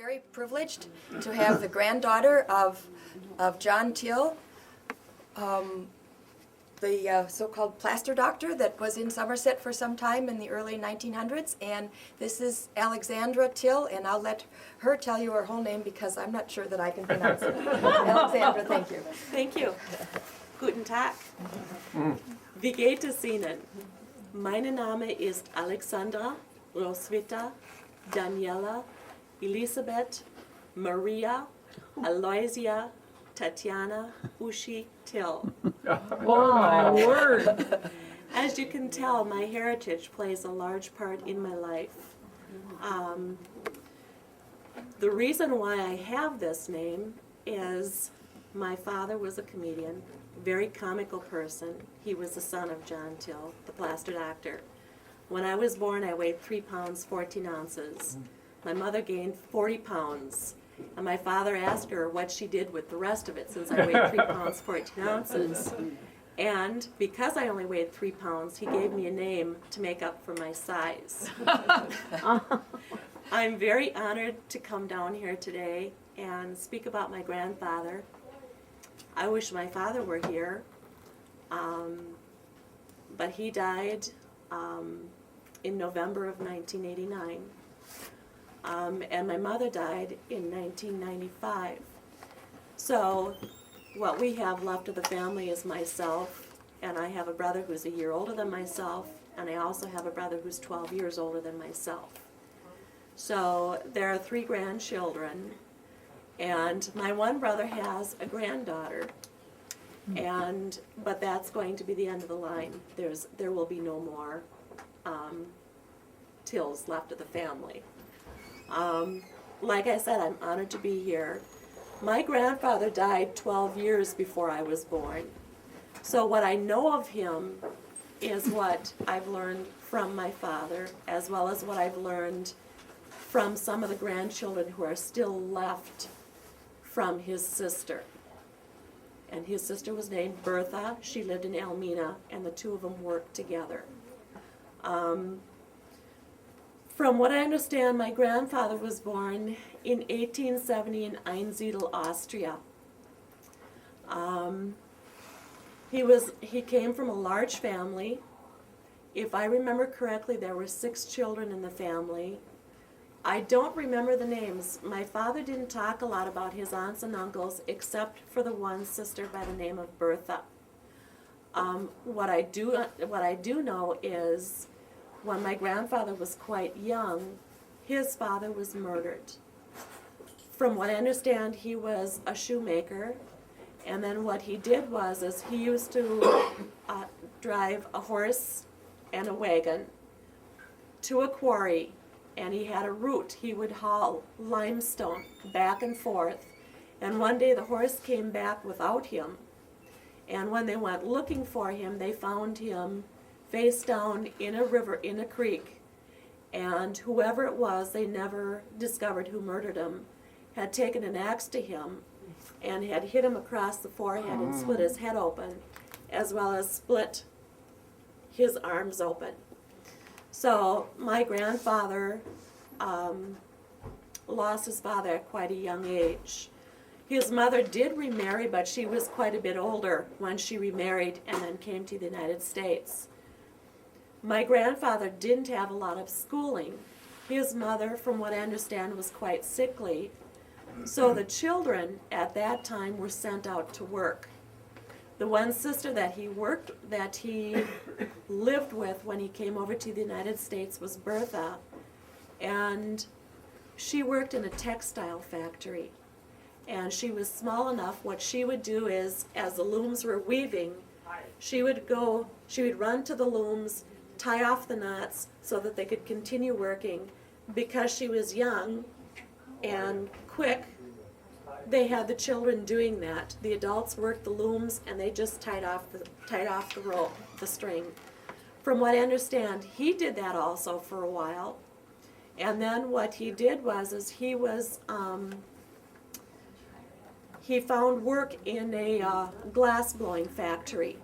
very privileged to have the granddaughter of John Till, the so-called plaster doctor that was in Somerset for some time in the early 1900s. And this is Alexandra Till, and I'll let her tell you her whole name because I'm not sure that I can pronounce it. Alexandra, thank you. Thank you. Guten Tag. Wie geht es Ihnen? Mein Name ist Alexandra, Roswitha, Daniela, Elisabeth, Maria, Aloysia, Tatiana, Ushi, Till. Oh, my word. As you can tell, my heritage plays a large part in my life. The reason why I have this name is my father was a comedian, very comical person. He was the son of John Till, the plaster doctor. When I was born, I weighed 3 pounds, 14 ounces. My mother gained 40 pounds. And my father asked her what she did with the rest of it since I weighed 3 pounds, 14 ounces. And because I only weighed 3 pounds, he gave me a name to make up for my size. I'm very honored to come down here today and speak about my grandfather. I wish my father were here, but he died in November of 1989. And my mother died in 1995. So what we have left of the family is myself, and I have a brother who's a year older than myself, and I also have a brother who's 12 years older than myself. So there are 3 grandchildren, and my one brother has a granddaughter, but that's going to be the end of the line. There will be no more Tills left of the family. Like I said, I'm honored to be here. My grandfather died 12 years before I was born. So what I know of him is what I've learned from my father, as well as what I've learned from some of the grandchildren who are still left from his sister. And his sister was named Bertha. She lived in Elmina, and the two of them worked together. From what I understand, my grandfather was born in 1870 in Einsiedel, Austria. He came from a large family. If I remember correctly, there were 6 children in the family. I don't remember the names. My father didn't talk a lot about his aunts and uncles except for the one sister by the name of Bertha. What I do know is when my grandfather was quite young, his father was murdered. From what I understand, he was a shoemaker, and then what he did was he used to drive a horse and a wagon to a quarry, and he had a route. He would haul limestone back and forth, and one day the horse came back without him, and when they went looking for him, they found him face down in a river, in a creek, and whoever it was, they never discovered who murdered him, had taken an axe to him and had hit him across the forehead and split his head open, as well as split his arms open. So my grandfather lost his father at quite a young age. His mother did remarry, but she was quite a bit older when she remarried and then came to the United States. My grandfather didn't have a lot of schooling. His mother, from what I understand, was quite sickly. So the children at that time were sent out to work. The one sister that he lived with when he came over to the United States was Bertha, and she worked in a textile factory. And she was small enough, what she would do is, as the looms were weaving, she would run to the looms, tie off the knots so that they could continue working. Because she was young and quick, they had the children doing that. The adults worked the looms and they just tied off the rope, the string. From what I understand, he did that also for a while. And then what he did was he found work in a glass blowing factory.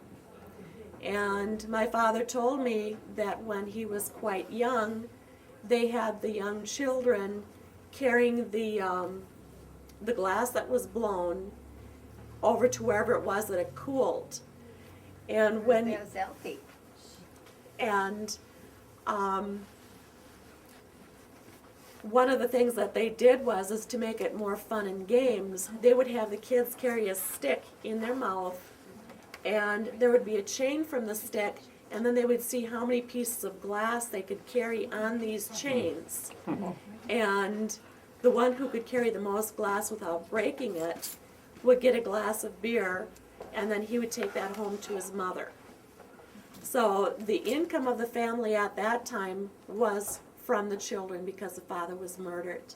And my father told me that when he was quite young, they had the young children carrying the glass that was blown over to wherever it was that it cooled. And when There's healthy. and one of the things that they did is to make it more fun and games, they would have the kids carry a stick in their mouth, and there would be a chain from the stick, and then they would see how many pieces of glass they could carry on these chains. And the one who could carry the most glass without breaking it would get a glass of beer, and then he would take that home to his mother. So the income of the family at that time was from the children because the father was murdered.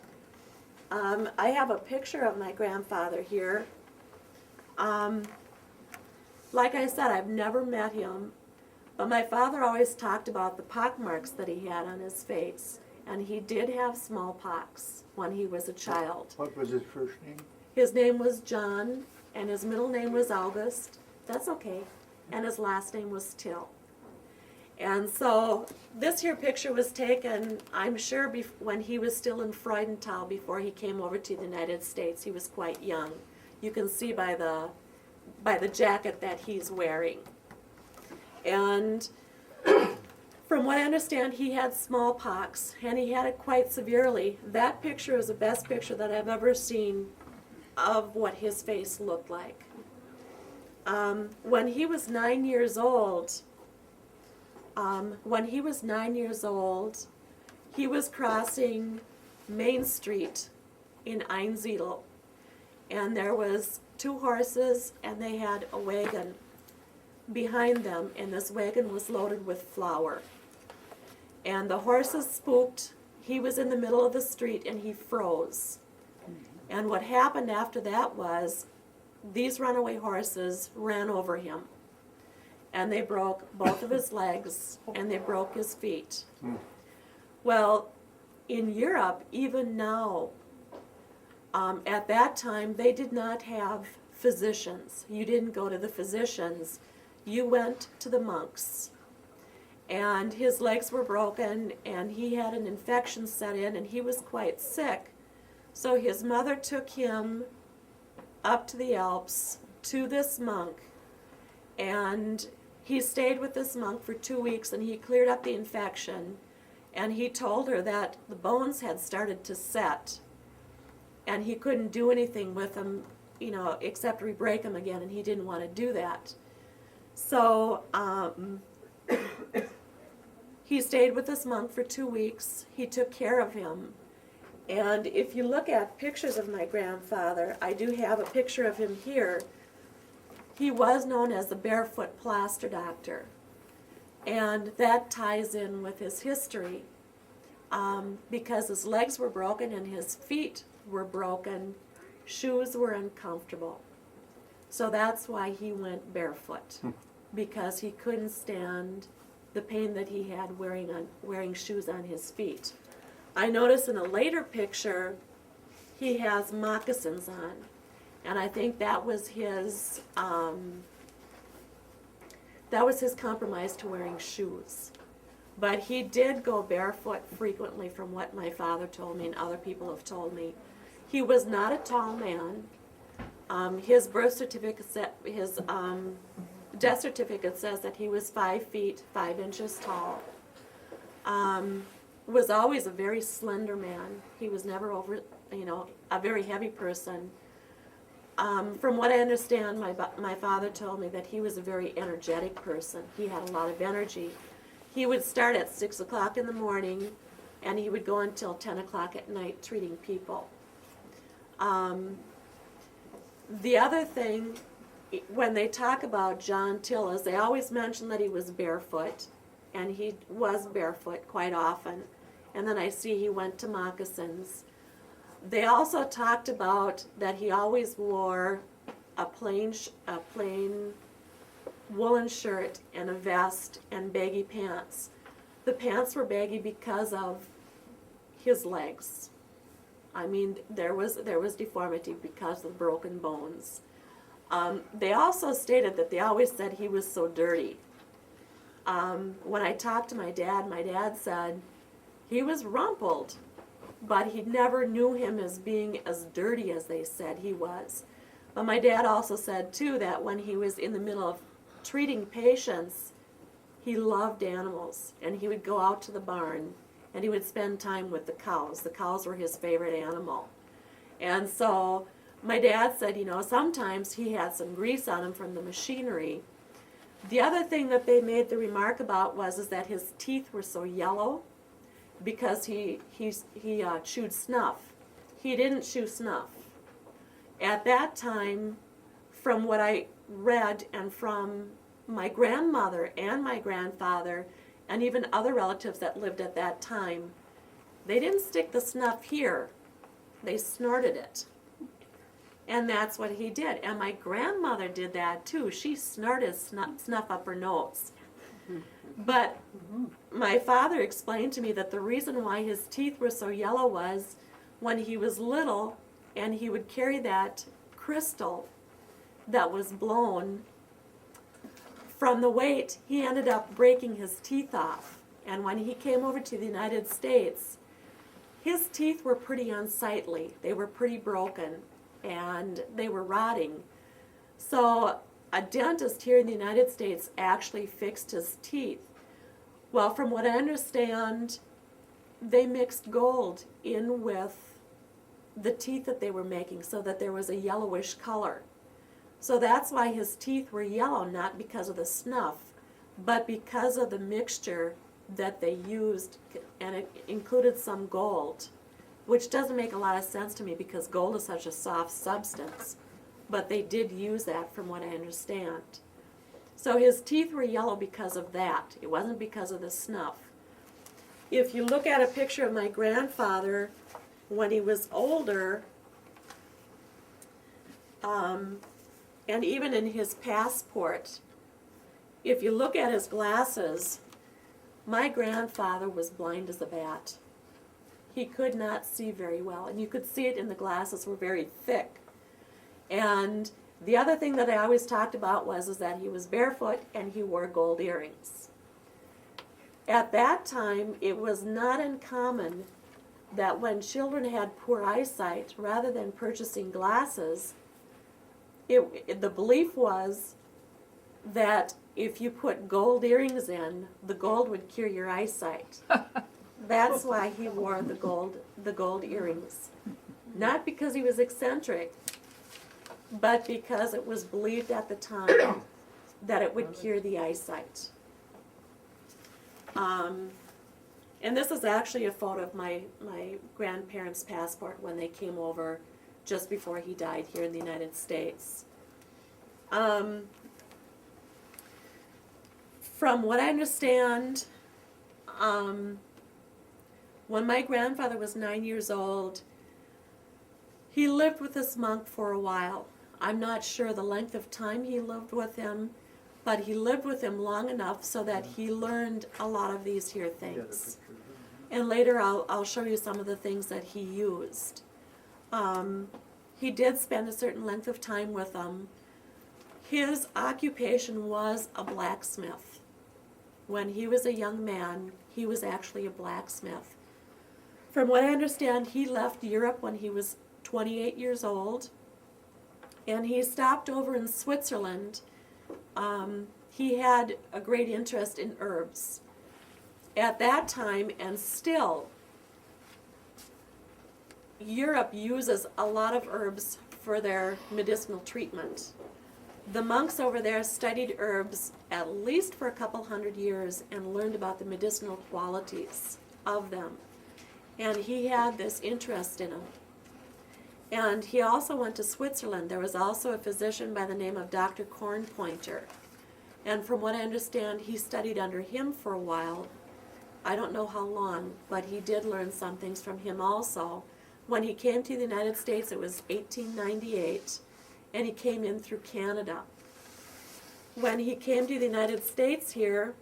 I have a picture of my grandfather here. Like I said, I've never met him, but my father always talked about the pockmarks that he had on his face, and he did have smallpox when he was a child. What was his first name? His name was John, and his middle name was August. That's okay. And his last name was Till. And so this here picture was taken, I'm sure, when he was still in Freudenthal before he came over to the United States. He was quite young. You can see by the jacket that he's wearing. And from what I understand, he had smallpox, and he had it quite severely. That picture is the best picture that I've ever seen of what his face looked like. When he was 9 years old, he was crossing Main Street in Einsiedel, and there was 2 horses, and they had a wagon behind them, and this wagon was loaded with flour. And the horses spooked. He was in the middle of the street, and he froze. And what happened after that was these runaway horses ran over him, and they broke both of his legs, and they broke his feet. Well, in Europe, even now, at that time, they did not have physicians. You didn't go to the physicians. You went to the monks. And his legs were broken, and he had an infection set in, and he was quite sick. So his mother took him up to the Alps to this monk, and he stayed with this monk for 2 weeks, and he cleared up the infection, and he told her that the bones had started to set, and he couldn't do anything with them, except re-break them again, and he didn't want to do that. So he stayed with this monk for 2 weeks. He took care of him. And if you look at pictures of my grandfather, I do have a picture of him here. He was known as the Barefoot Plaster Doctor. And that ties in with his history. Because his legs were broken and his feet were broken, shoes were uncomfortable. So that's why he went barefoot, because he couldn't stand the pain that he had wearing shoes on his feet. I notice in a later picture he has moccasins on, and I think that was his compromise to wearing shoes. But he did go barefoot frequently, from what my father told me and other people have told me. He was not a tall man. His birth certificate his death certificate says that he was 5 feet 5 inches tall. Was always a very slender man. He was never a very heavy person. From what I understand, my father told me that he was a very energetic person. He had a lot of energy. He would start at 6 o'clock in the morning, and he would go until 10 o'clock at night treating people. The other thing, when they talk about John Till, is they always mention that he was barefoot, and he was barefoot quite often. And then I see he went to moccasins. They also talked about that he always wore a plain woolen shirt and a vest and baggy pants. The pants were baggy because of his legs. I mean, there was deformity because of broken bones. They also stated that they always said he was so dirty. When I talked to my dad said he was rumpled but he never knew him as being as dirty as they said he was. But my dad also said, too, that when he was in the middle of treating patients, he loved animals, and he would go out to the barn, and he would spend time with the cows. The cows were his favorite animal. And so my dad said, sometimes he had some grease on him from the machinery. The other thing that they made the remark about is that his teeth were so yellow because he chewed snuff. He didn't chew snuff. At that time, from what I read and from my grandmother and my grandfather and even other relatives that lived at that time, they didn't stick the snuff here. They snorted it. And that's what he did. And my grandmother did that too. She snorted snuff up her nose. But my father explained to me that the reason why his teeth were so yellow was when he was little and he would carry that crystal that was blown from the weight, he ended up breaking his teeth off. And when he came over to the United States, his teeth were pretty unsightly. They were pretty broken and they were rotting. So a dentist here in the United States actually fixed his teeth. Well, from what I understand, they mixed gold in with the teeth that they were making so that there was a yellowish color. So that's why his teeth were yellow, not because of the snuff, but because of the mixture that they used, and it included some gold, which doesn't make a lot of sense to me because gold is such a soft substance, but they did use that from what I understand. So his teeth were yellow because of that. It wasn't because of the snuff. If you look at a picture of my grandfather when he was older, and even in his passport, if you look at his glasses, my grandfather was blind as a bat. He could not see very well, and you could see it in the glasses were very thick. And the other thing that I always talked about is that he was barefoot and he wore gold earrings. At that time, it was not uncommon that when children had poor eyesight, rather than purchasing glasses, the belief was that if you put gold earrings in, the gold would cure your eyesight. That's why he wore the gold earrings. Not because he was eccentric, but because it was believed at the time that it would cure the eyesight. And this is actually a photo of my grandparents' passport when they came over just before he died here in the United States. From what I understand, when my grandfather was 9 years old, he lived with this monk for a while. I'm not sure the length of time he lived with him, but he lived with him long enough so that he learned a lot of these here things. And later I'll show you some of the things that he used. He did spend a certain length of time with them. His occupation was a blacksmith. When he was a young man, he was actually a blacksmith. From what I understand, he left Europe when he was 28 years old, and he stopped over in Switzerland. He had a great interest in herbs. At that time, and still, Europe uses a lot of herbs for their medicinal treatment. The monks over there studied herbs at least for a couple hundred years and learned about the medicinal qualities of them. And he had this interest in them. And he also went to Switzerland. There was also a physician by the name of Dr. Cornpointer. And from what I understand, he studied under him for a while. I don't know how long, but he did learn some things from him also. When he came to the United States, it was 1898, and he came in through Canada. When he came to the United States here,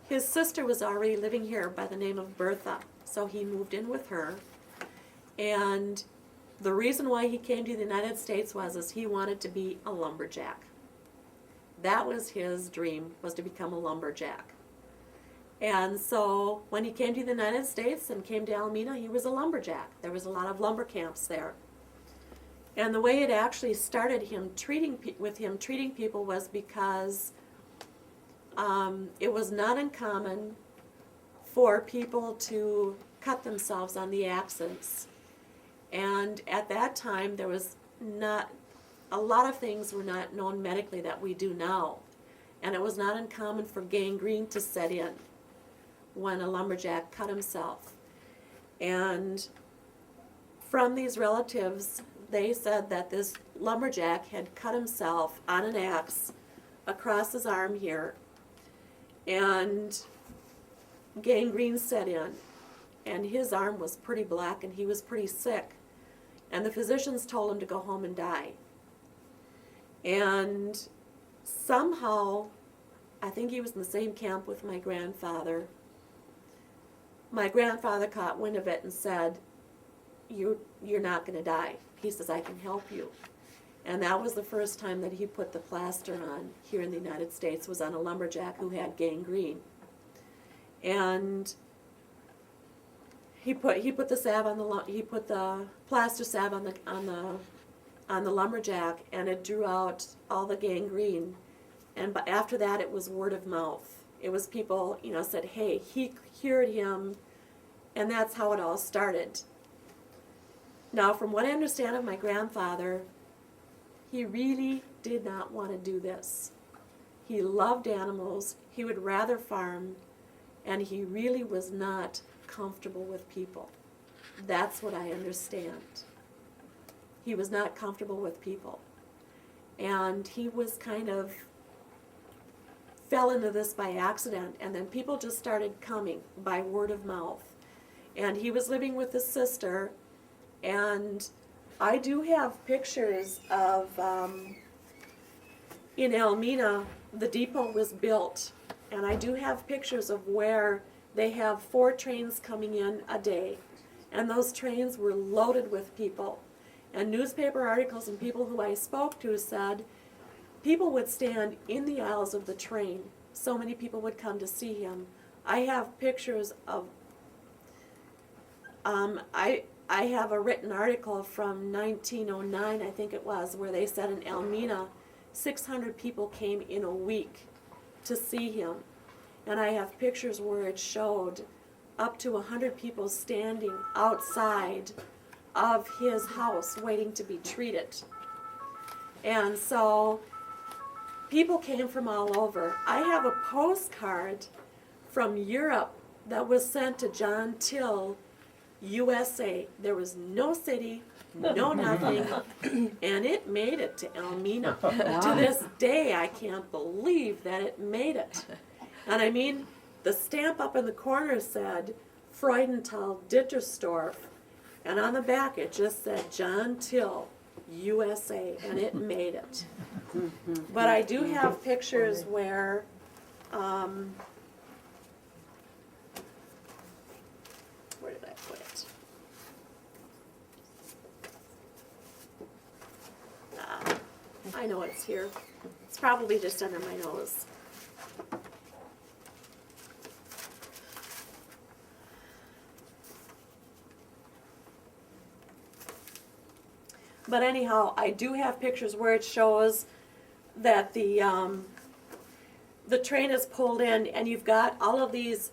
his sister was already living here by the name of Bertha, so he moved in with her. And the reason why he came to the United States was he wanted to be a lumberjack. That was his dream, was to become a lumberjack. And so when he came to the United States and came to Alameda, he was a lumberjack. There was a lot of lumber camps there. And the way it actually started him treating people was because it was not uncommon for people to cut themselves on the axes. And at that time, there was not, a lot of things were not known medically that we do now. And it was not uncommon for gangrene to set in when a lumberjack cut himself. And from these relatives, they said that this lumberjack had cut himself on an axe across his arm here, and gangrene set in, and his arm was pretty black and he was pretty sick, and the physicians told him to go home and die. And somehow, I think he was in the same camp with my grandfather. My grandfather caught wind of it and said, you're not going to die. He says, I can help you. And that was the first time that he put the plaster on here in the United States, was on a lumberjack who had gangrene. And he put the salve on he put the plaster salve on the lumberjack, and it drew out all the gangrene. And after that, it was word of mouth. It was people, said, hey, he cured him, and that's how it all started. Now, from what I understand of my grandfather, he really did not want to do this. He loved animals, he would rather farm, and he really was not comfortable with people. That's what I understand. He was not comfortable with people. And he was kind of fell into this by accident, and then people just started coming by word of mouth. And he was living with his sister, and I do have pictures of, in Elmina, the depot was built, and I do have pictures of where they have 4 trains coming in a day, and those trains were loaded with people. And newspaper articles and people who I spoke to said people would stand in the aisles of the train. So many people would come to see him. I have pictures of, I have a written article from 1909, I think it was, where they said in Elmina, 600 people came in a week to see him. And I have pictures where it showed up to 100 people standing outside of his house waiting to be treated. And so people came from all over. I have a postcard from Europe that was sent to John Till, USA. There was no city, no nothing, and it made it to Elmina. To this day, I can't believe that it made it. And I mean, the stamp up in the corner said Freudenthal Dittersdorf, and on the back it just said John Till, USA, and it made it. But I do have pictures where where did I put it? I know it's here. It's probably just under my nose. But anyhow, I do have pictures where it shows that the train is pulled in, and you've got all of these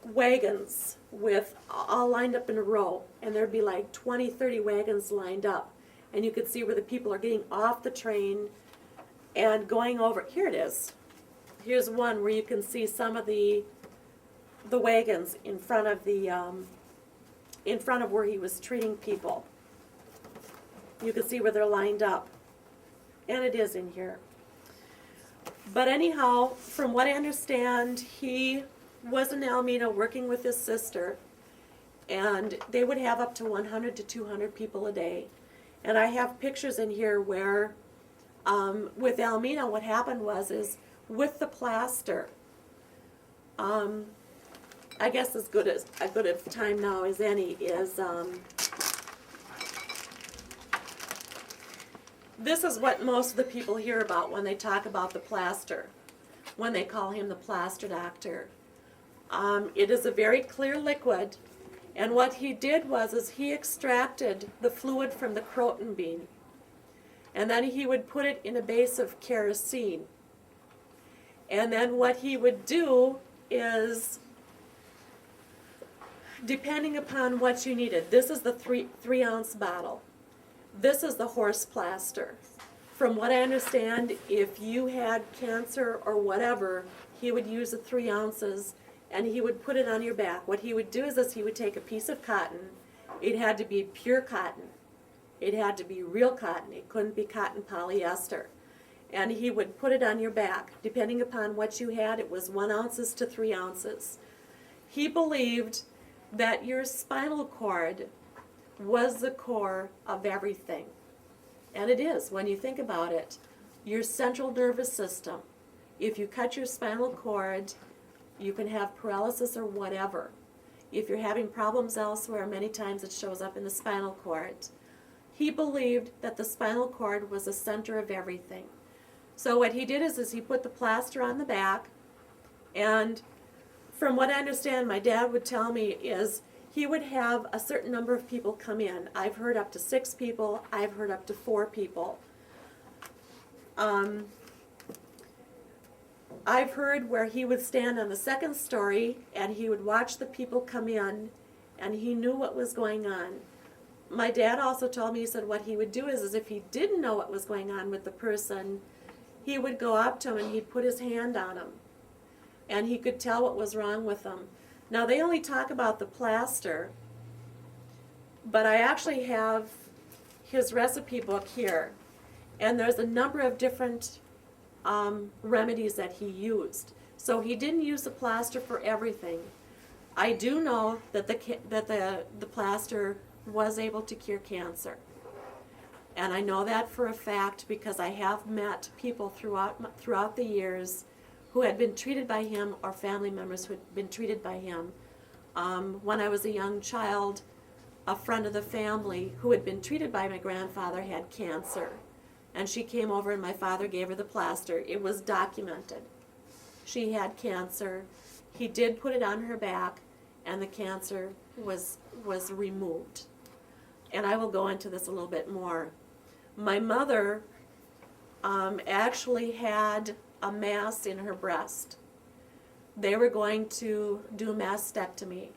wagons with all lined up in a row, and there'd be like 20, 30 wagons lined up, and you could see where the people are getting off the train and going over. Here it is. Here's one where you can see some of the wagons in front of where he was treating people. You can see where they're lined up, and it is in here. But anyhow, from what I understand, he was in Alameda working with his sister, and they would have up to 100 to 200 people a day. And I have pictures in here where, with Alameda, what happened is with the plaster, I guess as good a time now as any is, this is what most of the people hear about when they talk about the plaster, when they call him the plaster doctor. It is a very clear liquid, and what he did was he extracted the fluid from the croton bean, and then he would put it in a base of kerosene. And then what he would do is, depending upon what you needed, this is the three ounce bottle. This is the horse plaster. From what I understand, if you had cancer or whatever, he would use the 3 ounces and he would put it on your back. What he would do is he would take a piece of cotton. It had to be pure cotton. It had to be real cotton. It couldn't be cotton polyester. And he would put it on your back. Depending upon what you had, it was 1 ounces to 3 ounces. He believed that your spinal cord was the core of everything. And it is, when you think about it. Your central nervous system. If you cut your spinal cord, you can have paralysis or whatever. If you're having problems elsewhere, many times it shows up in the spinal cord. He believed that the spinal cord was the center of everything. So what he did is he put the plaster on the back, and from what I understand, my dad would tell me is he would have a certain number of people come in. I've heard up to 6 people. I've heard up to 4 people. I've heard where he would stand on the 2nd story and he would watch the people come in, and he knew what was going on. My dad also told me, he said what he would do is if he didn't know what was going on with the person, he would go up to him and he'd put his hand on him, and he could tell what was wrong with them. Now, they only talk about the plaster, but I actually have his recipe book here, and there's a number of different remedies that he used. So he didn't use the plaster for everything. I do know that the plaster was able to cure cancer. And I know that for a fact because I have met people throughout the years who had been treated by him, or family members who had been treated by him. When I was a young child, a friend of the family who had been treated by my grandfather had cancer. And she came over and my father gave her the plaster. It was documented. She had cancer. He did put it on her back, and the cancer was removed. And I will go into this a little bit more. My mother actually had a mass in her breast. They were going to do a mastectomy.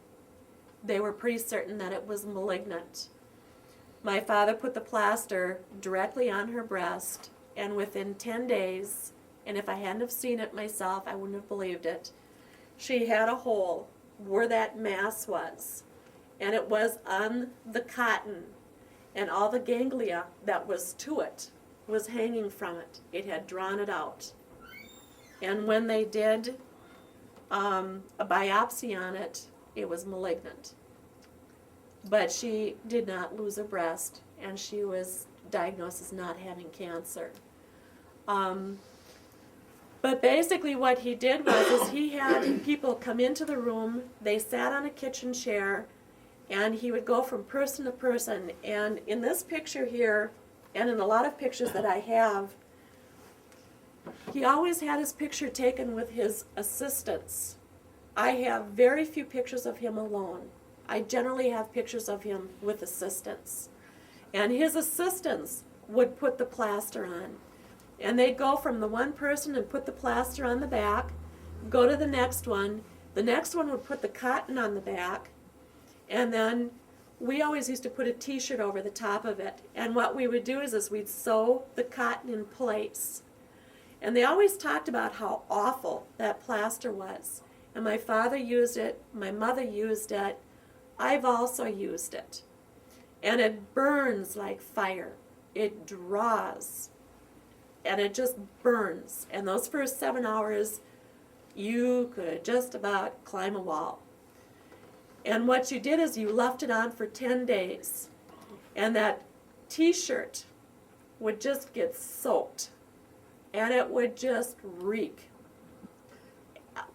They were pretty certain that it was malignant. My father put the plaster directly on her breast, and within 10 days, and if I hadn't have seen it myself, I wouldn't have believed it, she had a hole where that mass was, and it was on the cotton, and all the ganglia that was to it was hanging from it. It had drawn it out. And when they did a biopsy on it, it was malignant. But she did not lose her breast, and she was diagnosed as not having cancer. But basically what he did was he had people come into the room, they sat on a kitchen chair, and he would go from person to person. And in this picture here, and in a lot of pictures that I have, he always had his picture taken with his assistants. I have very few pictures of him alone. I generally have pictures of him with assistants. And his assistants would put the plaster on. And they'd go from the one person and put the plaster on the back, go to the next one would put the cotton on the back, and then we always used to put a t-shirt over the top of it. And what we would do is we'd sew the cotton in place. And they always talked about how awful that plaster was. And my father used it, my mother used it, I've also used it. And it burns like fire. It draws. And it just burns. And those first 7 hours, you could just about climb a wall. And what you did is you left it on for 10 days. And that t-shirt would just get soaked. And it would just reek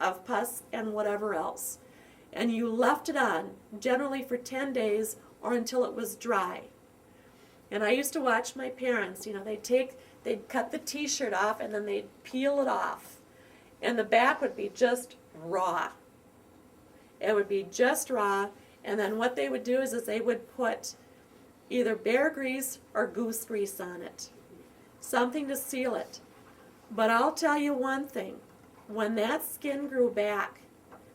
of pus and whatever else. And you left it on, generally for 10 days or until it was dry. And I used to watch my parents, they'd cut the t-shirt off and then they'd peel it off. And the back would be just raw. It would be just raw, and then what they would do is they would put either bear grease or goose grease on it, something to seal it. But I'll tell you one thing, when that skin grew back,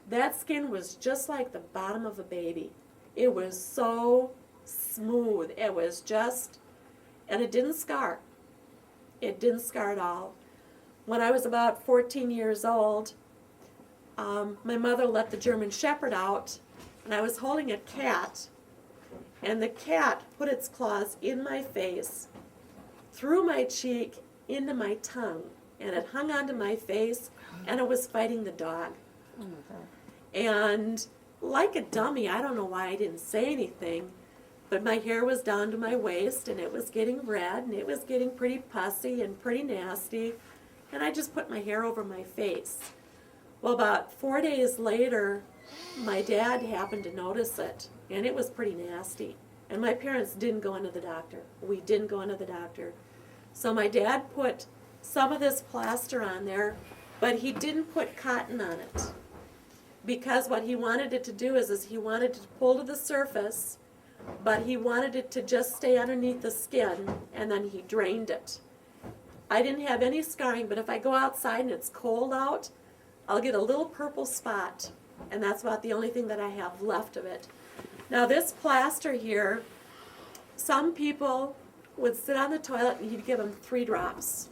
that skin was just like the bottom of a baby. It was so smooth. It was just, and it didn't scar. It didn't scar at all. When I was about 14 years old, my mother let the German Shepherd out, and I was holding a cat, and the cat put its claws in my face, through my cheek, into my tongue, and it hung onto my face, and it was fighting the dog. And like a dummy, I don't know why I didn't say anything, but my hair was down to my waist, and it was getting red, and it was getting pretty pussy and pretty nasty, and I just put my hair over my face. Well, about 4 days later, my dad happened to notice it, and it was pretty nasty. And my parents didn't go into the doctor. We didn't go into the doctor. So my dad put some of this plaster on there, but he didn't put cotton on it. Because what he wanted it to do is he wanted it to pull to the surface, but he wanted it to just stay underneath the skin, and then he drained it. I didn't have any scarring, but if I go outside and it's cold out, I'll get a little purple spot, and that's about the only thing that I have left of it. Now this plaster here, some people would sit on the toilet and he'd give them 3 drops.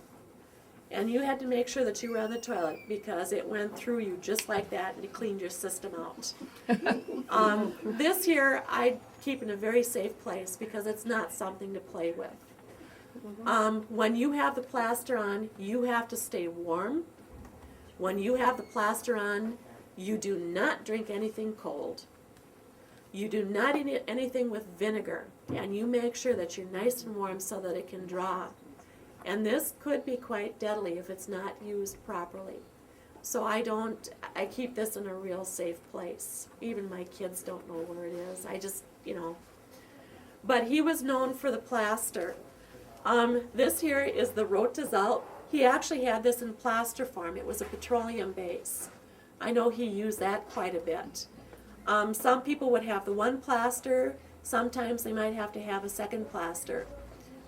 And you had to make sure that you were on the toilet because it went through you just like that and it cleaned your system out. This here I keep in a very safe place because it's not something to play with. When you have the plaster on, you have to stay warm. When you have the plaster on, you do not drink anything cold. You do not eat anything with vinegar, and you make sure that you're nice and warm so that it can draw. And this could be quite deadly if it's not used properly. So I keep this in a real safe place. Even my kids don't know where it is. I just, But he was known for the plaster. This here is the Rotazalt. He actually had this in plaster form. It was a petroleum base. I know he used that quite a bit. Some people would have the one plaster. Sometimes they might have to have a second plaster.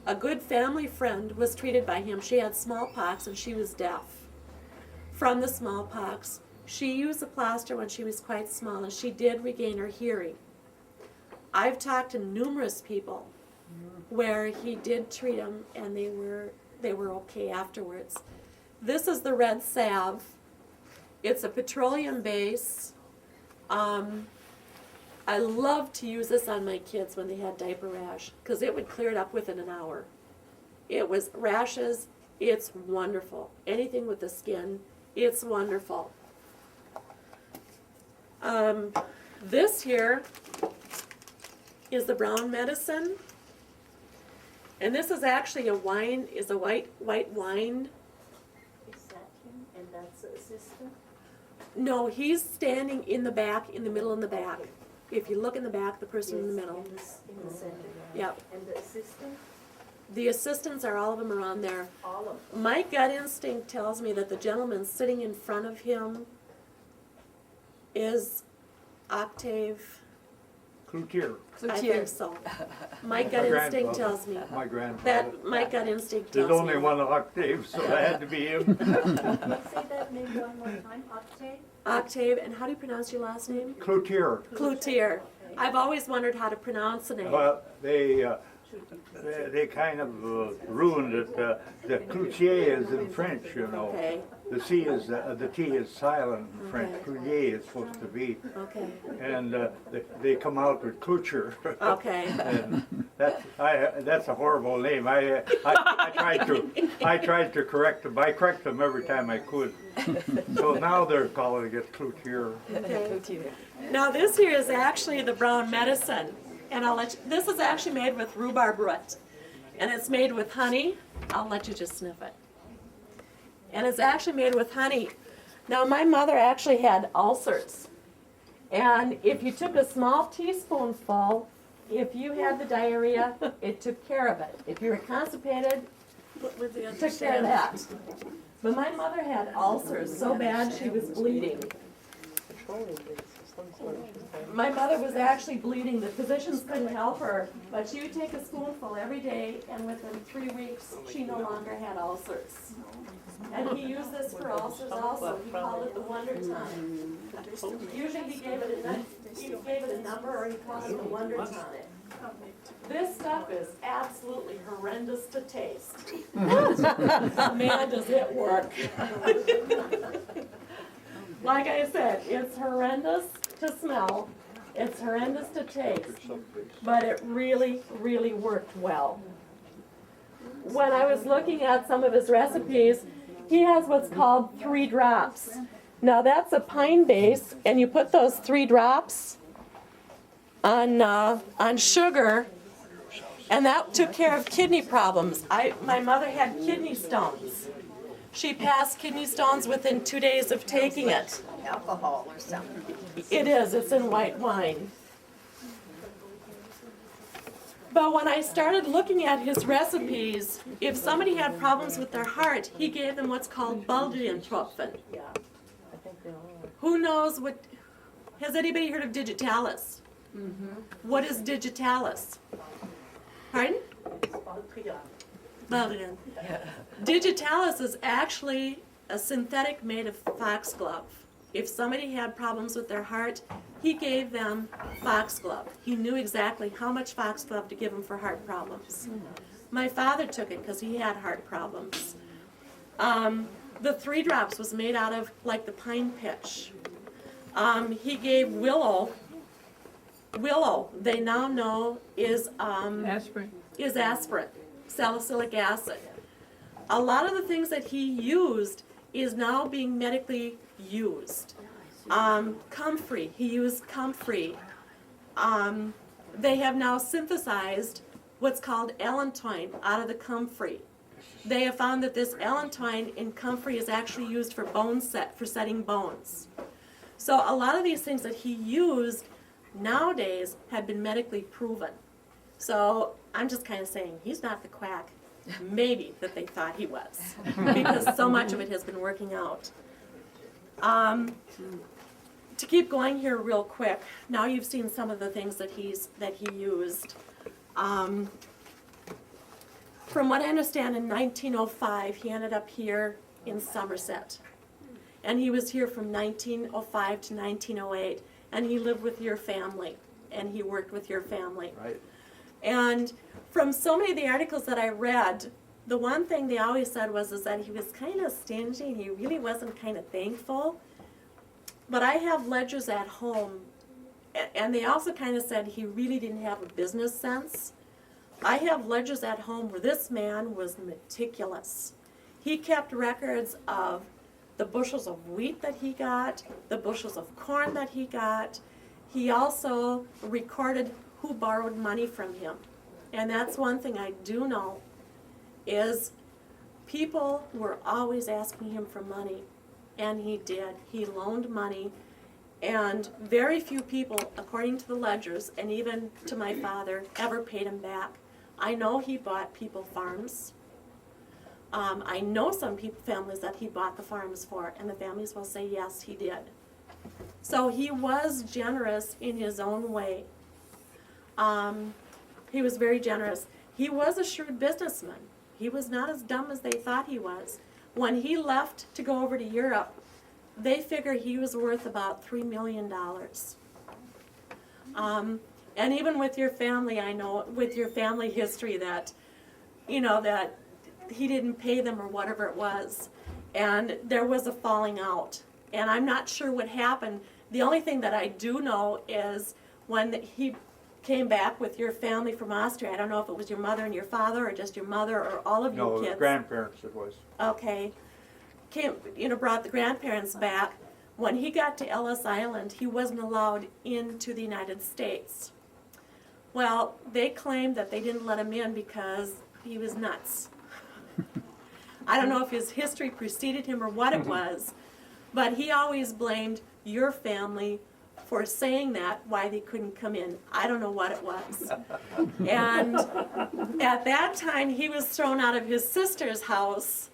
A good family friend was treated by him. She had smallpox and she was deaf. From the smallpox, she used the plaster when she was quite small and she did regain her hearing. I've talked to numerous people where he did treat them and they were okay afterwards. This is the red salve. It's a petroleum base. I love to use this on my kids when they had diaper rash because it would clear it up within an hour. It was rashes. It's wonderful. Anything with the skin, it's wonderful. This here is the brown medicine. And this is actually a wine, is a white wine. Is that him? And that's the assistant? No, he's standing in the back, in the middle in the back. If you look in the back, the person in the middle. In the center. Yep. And the assistant? The assistants are, all of them are on there. All of them. My gut instinct tells me that the gentleman sitting in front of him is Octave. Cloutier. I think so. My gut instinct tells me. My grandfather. That, my gut instinct tells There's me. only one Octave, so that had to be him. Can you say that name one more time? Octave? Octave, and how do you pronounce your last name? Cloutier. Cloutier. I've always wondered how to pronounce the name. Well, they kind of ruined it. The cloutier is in French, you know. Okay. The T is silent in French. Cloutier is supposed to be. Okay. And they come out with clouture. Okay. And that's a horrible name. I tried to correct them. I correct them every time I could. So now they're calling it cloutier. Okay. Now this here is actually the brown medicine. And this is actually made with rhubarb root. And it's made with honey. I'll let you just sniff it. And it's actually made with honey. Now my mother actually had ulcers. And if you took a small teaspoonful, if you had the diarrhea, it took care of it. If you were constipated, it took care of that. But my mother had ulcers so bad she was bleeding. My mother was actually bleeding. The physicians couldn't help her, but she would take a spoonful every day, and within 3 weeks, she no longer had ulcers. And he used this for ulcers also. He called it the wonder tonic. Usually he gave it a number, or he called it the wonder tonic. This stuff is absolutely horrendous to taste. Man, does it work. Like I said, it's horrendous to smell, it's horrendous to taste, but it really, really worked well. When I was looking at some of his recipes, he has what's called 3 drops. Now that's a pine base, and you put those 3 drops on sugar, and that took care of kidney problems. My mother had kidney stones. She passed kidney stones within 2 days of taking it. Alcohol or something. It is, it's in white wine. But when I started looking at his recipes, if somebody had problems with their heart, he gave them what's called Baldrian-Tropfen. Who knows what, has anybody heard of digitalis? What is digitalis? Pardon? Baldrian. Digitalis is actually a synthetic made of foxglove. If somebody had problems with their heart, he gave them foxglove. He knew exactly how much foxglove to give them for heart problems. My father took it because he had heart problems. The 3 drops was made out of like the pine pitch. He gave willow. Willow, they now know is Aspirin. aspirin, salicylic acid. A lot of the things that he used is now being medically used. Comfrey, he used comfrey. They have now synthesized what's called allantoin out of the comfrey. They have found that this allantoin in comfrey is actually used for for setting bones. So a lot of these things that he used nowadays have been medically proven. So I'm just kind of saying he's not the quack, maybe, that they thought he was, because so much of it has been working out. To keep going here real quick, now you've seen some of the things that he used. From what I understand, in 1905, he ended up here in Somerset. And he was here from 1905 to 1908, and he lived with your family, and he worked with your family. Right. And from so many of the articles that I read, the one thing they always said was that he was kind of stingy, and he really wasn't kind of thankful. But I have ledgers at home, and they also kind of said he really didn't have a business sense. I have ledgers at home where this man was meticulous. He kept records of the bushels of wheat that he got, the bushels of corn that he got. He also recorded who borrowed money from him. And that's one thing I do know, is people were always asking him for money. And he did. He loaned money. And very few people, according to the ledgers, and even to my father, ever paid him back. I know he bought people farms. I know some families that he bought the farms for, and the families will say, yes, he did. So he was generous in his own way. He was very generous. He was a shrewd businessman. He was not as dumb as they thought he was. When he left to go over to Europe, they figured he was worth about $3 million. And even with your family, I know, with your family history, that, you know, that he didn't pay them or whatever it was. And there was a falling out. And I'm not sure what happened. The only thing that I do know is when he came back with your family from Austria, I don't know if it was your mother and your father, or just your mother, or all of your kids. No, grandparents it was. Okay. Brought the grandparents back. When he got to Ellis Island, he wasn't allowed into the United States. Well, they claimed that they didn't let him in because he was nuts. I don't know if his history preceded him or what it was, but he always blamed your family for saying that, why they couldn't come in. I don't know what it was. And at that time, he was thrown out of his sister's house,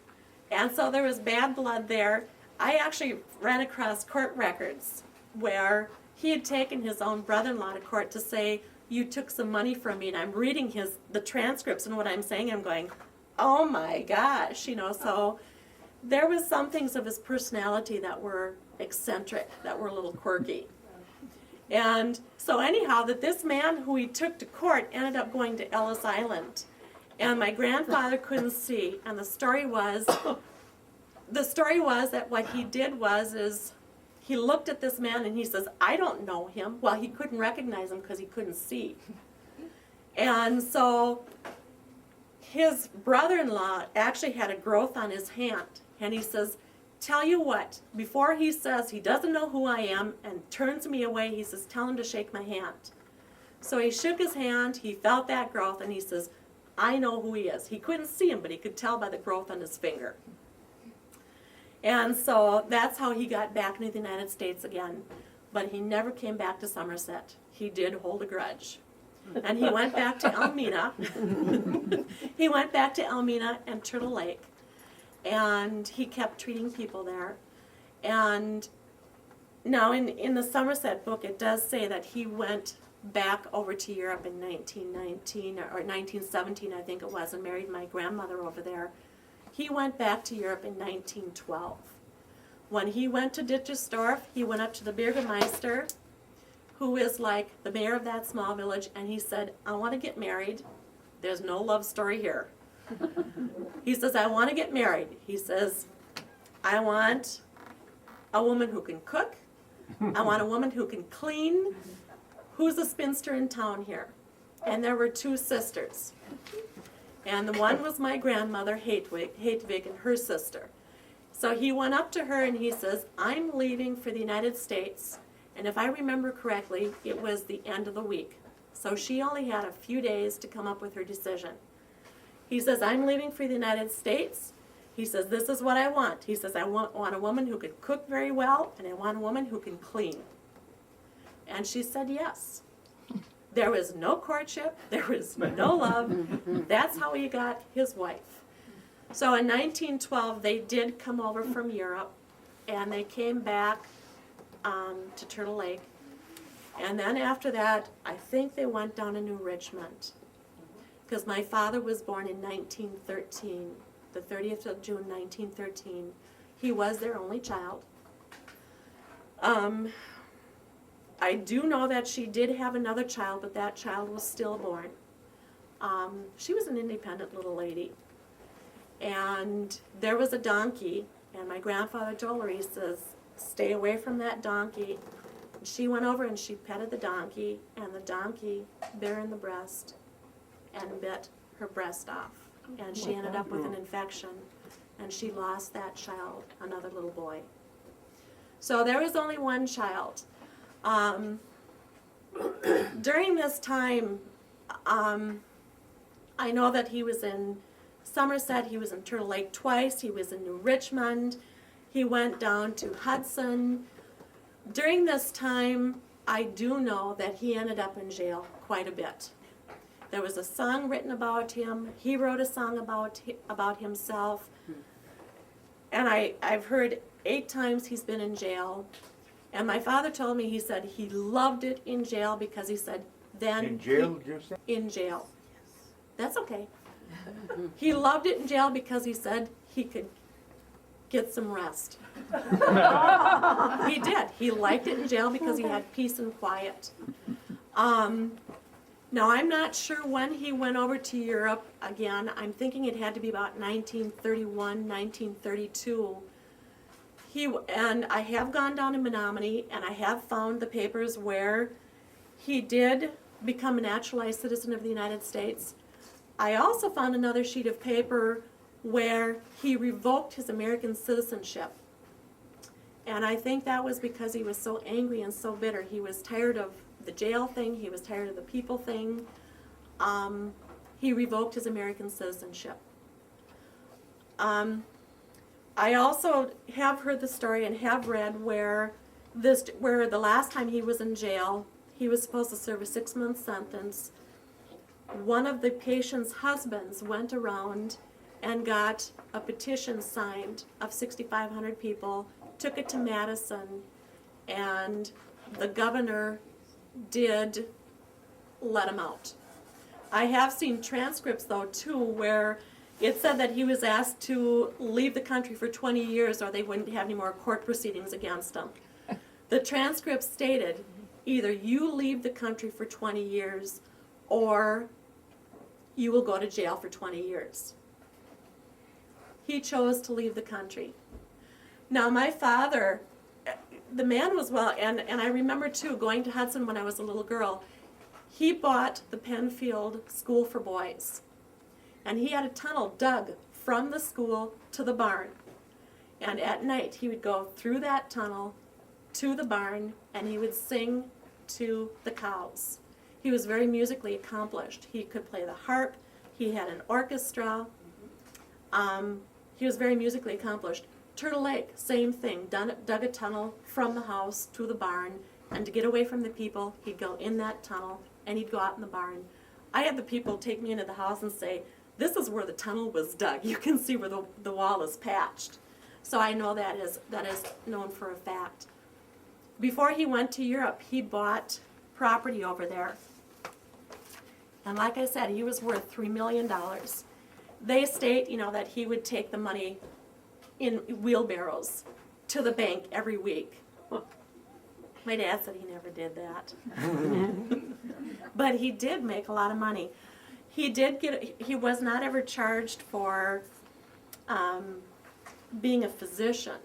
and so there was bad blood there. I actually ran across court records where he had taken his own brother-in-law to court to say, you took some money from me, and I'm reading the transcripts, and what I'm saying, I'm going, oh my gosh, so there was some things of his personality that were eccentric, that were a little quirky. And so anyhow, that this man who he took to court ended up going to Ellis Island, and my grandfather couldn't see, and the story was that what he did is he looked at this man and he says, I don't know him. Well, he couldn't recognize him because he couldn't see. And so his brother-in-law actually had a growth on his hand, and he says, tell you what, before he says he doesn't know who I am and turns me away, he says, tell him to shake my hand. So he shook his hand, he felt that growth, and he says, I know who he is. He couldn't see him, but he could tell by the growth on his finger. And so that's how he got back into the United States again. But he never came back to Somerset. He did hold a grudge. And he went back to Elmina. He went back to Elmina and Turtle Lake. And he kept treating people there. And now in the Somerset book, it does say that he went back over to Europe in 1919 or 1917, I think it was, and married my grandmother over there. He went back to Europe in 1912. When he went to Dittersdorf, he went up to the Bürgermeister, who is like the mayor of that small village, and he said, I want to get married. There's no love story here. He says, I want to get married. He says, I want a woman who can cook. I want a woman who can clean. Who's a spinster in town here? And there were two sisters. And the one was my grandmother, Hedwig, and her sister. So he went up to her and he says, I'm leaving for the United States. And if I remember correctly, it was the end of the week. So she only had a few days to come up with her decision. He says, I'm leaving for the United States. He says, this is what I want. He says, I want a woman who can cook very well, and I want a woman who can clean. And she said yes. There was no courtship. There was no love. That's how he got his wife. So in 1912, they did come over from Europe, and they came back to Turtle Lake. And then after that, I think they went down to New Richmond, because my father was born in 1913, the 30th of June, 1913. He was their only child. I do know that she did have another child, but that child was stillborn. She was an independent little lady. And there was a donkey, and my grandfather told her, he says, stay away from that donkey. And she went over and she petted the donkey, and the donkey bit her in the breast and bit her breast off. And she ended up with an infection, and she lost that child, another little boy. So there was only one child. During this time, I know that he was in Somerset, he was in Turtle Lake twice, he was in New Richmond, he went down to Hudson. During this time, I do know that he ended up in jail quite a bit. There was a song written about him, he wrote a song about himself, and I've heard 8 times he's been in jail. And my father told me, he said he loved it in jail because he said then... In jail, did you say? In jail. That's okay. He loved it in jail because he said he could get some rest. He did. He liked it in jail because he had peace and quiet. Now, I'm not sure when he went over to Europe again. I'm thinking it had to be about 1931, 1932. And I have gone down to Menominee, and I have found the papers where he did become a naturalized citizen of the United States. I also found another sheet of paper where he revoked his American citizenship. And I think that was because he was so angry and so bitter. He was tired of the jail thing. He was tired of the people thing. He revoked his American citizenship. I also have heard the story and have read where the last time he was in jail, he was supposed to serve a 6-month sentence. One of the patient's husbands went around and got a petition signed of 6,500 people, took it to Madison, and the governor did let him out. I have seen transcripts, though, too, where it said that he was asked to leave the country for 20 years or they wouldn't have any more court proceedings against him. The transcript stated, either you leave the country for 20 years or you will go to jail for 20 years. He chose to leave the country. Now, my father, the man was well, and I remember, too, going to Hudson when I was a little girl. He bought the Penfield School for Boys, and he had a tunnel dug from the school to the barn. And at night, he would go through that tunnel to the barn, and he would sing to the cows. He was very musically accomplished. He could play the harp. He had an orchestra. He was very musically accomplished. Turtle Lake, same thing. Dug a tunnel from the house to the barn, and to get away from the people, he'd go in that tunnel, and he'd go out in the barn. I had the people take me into the house and say, this is where the tunnel was dug. You can see where the wall is patched. So I know that is known for a fact. Before he went to Europe, he bought property over there. And like I said, he was worth $3 million. They state, that he would take the money in wheelbarrows to the bank every week. My dad said he never did that. But he did make a lot of money. He was not ever charged for being a physician.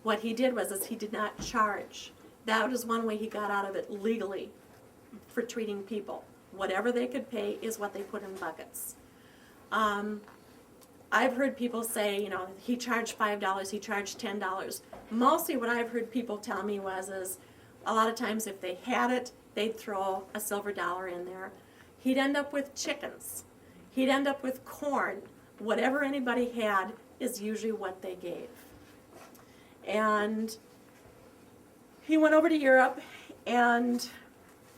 What he did was he did not charge. That was one way he got out of it legally for treating people. Whatever they could pay is what they put in buckets. I've heard people say, he charged $5, he charged $10. Mostly what I've heard people tell me is a lot of times if they had it, they'd throw a silver dollar in there. He'd end up with chickens. He'd end up with corn. Whatever anybody had is usually what they gave. And he went over to Europe, and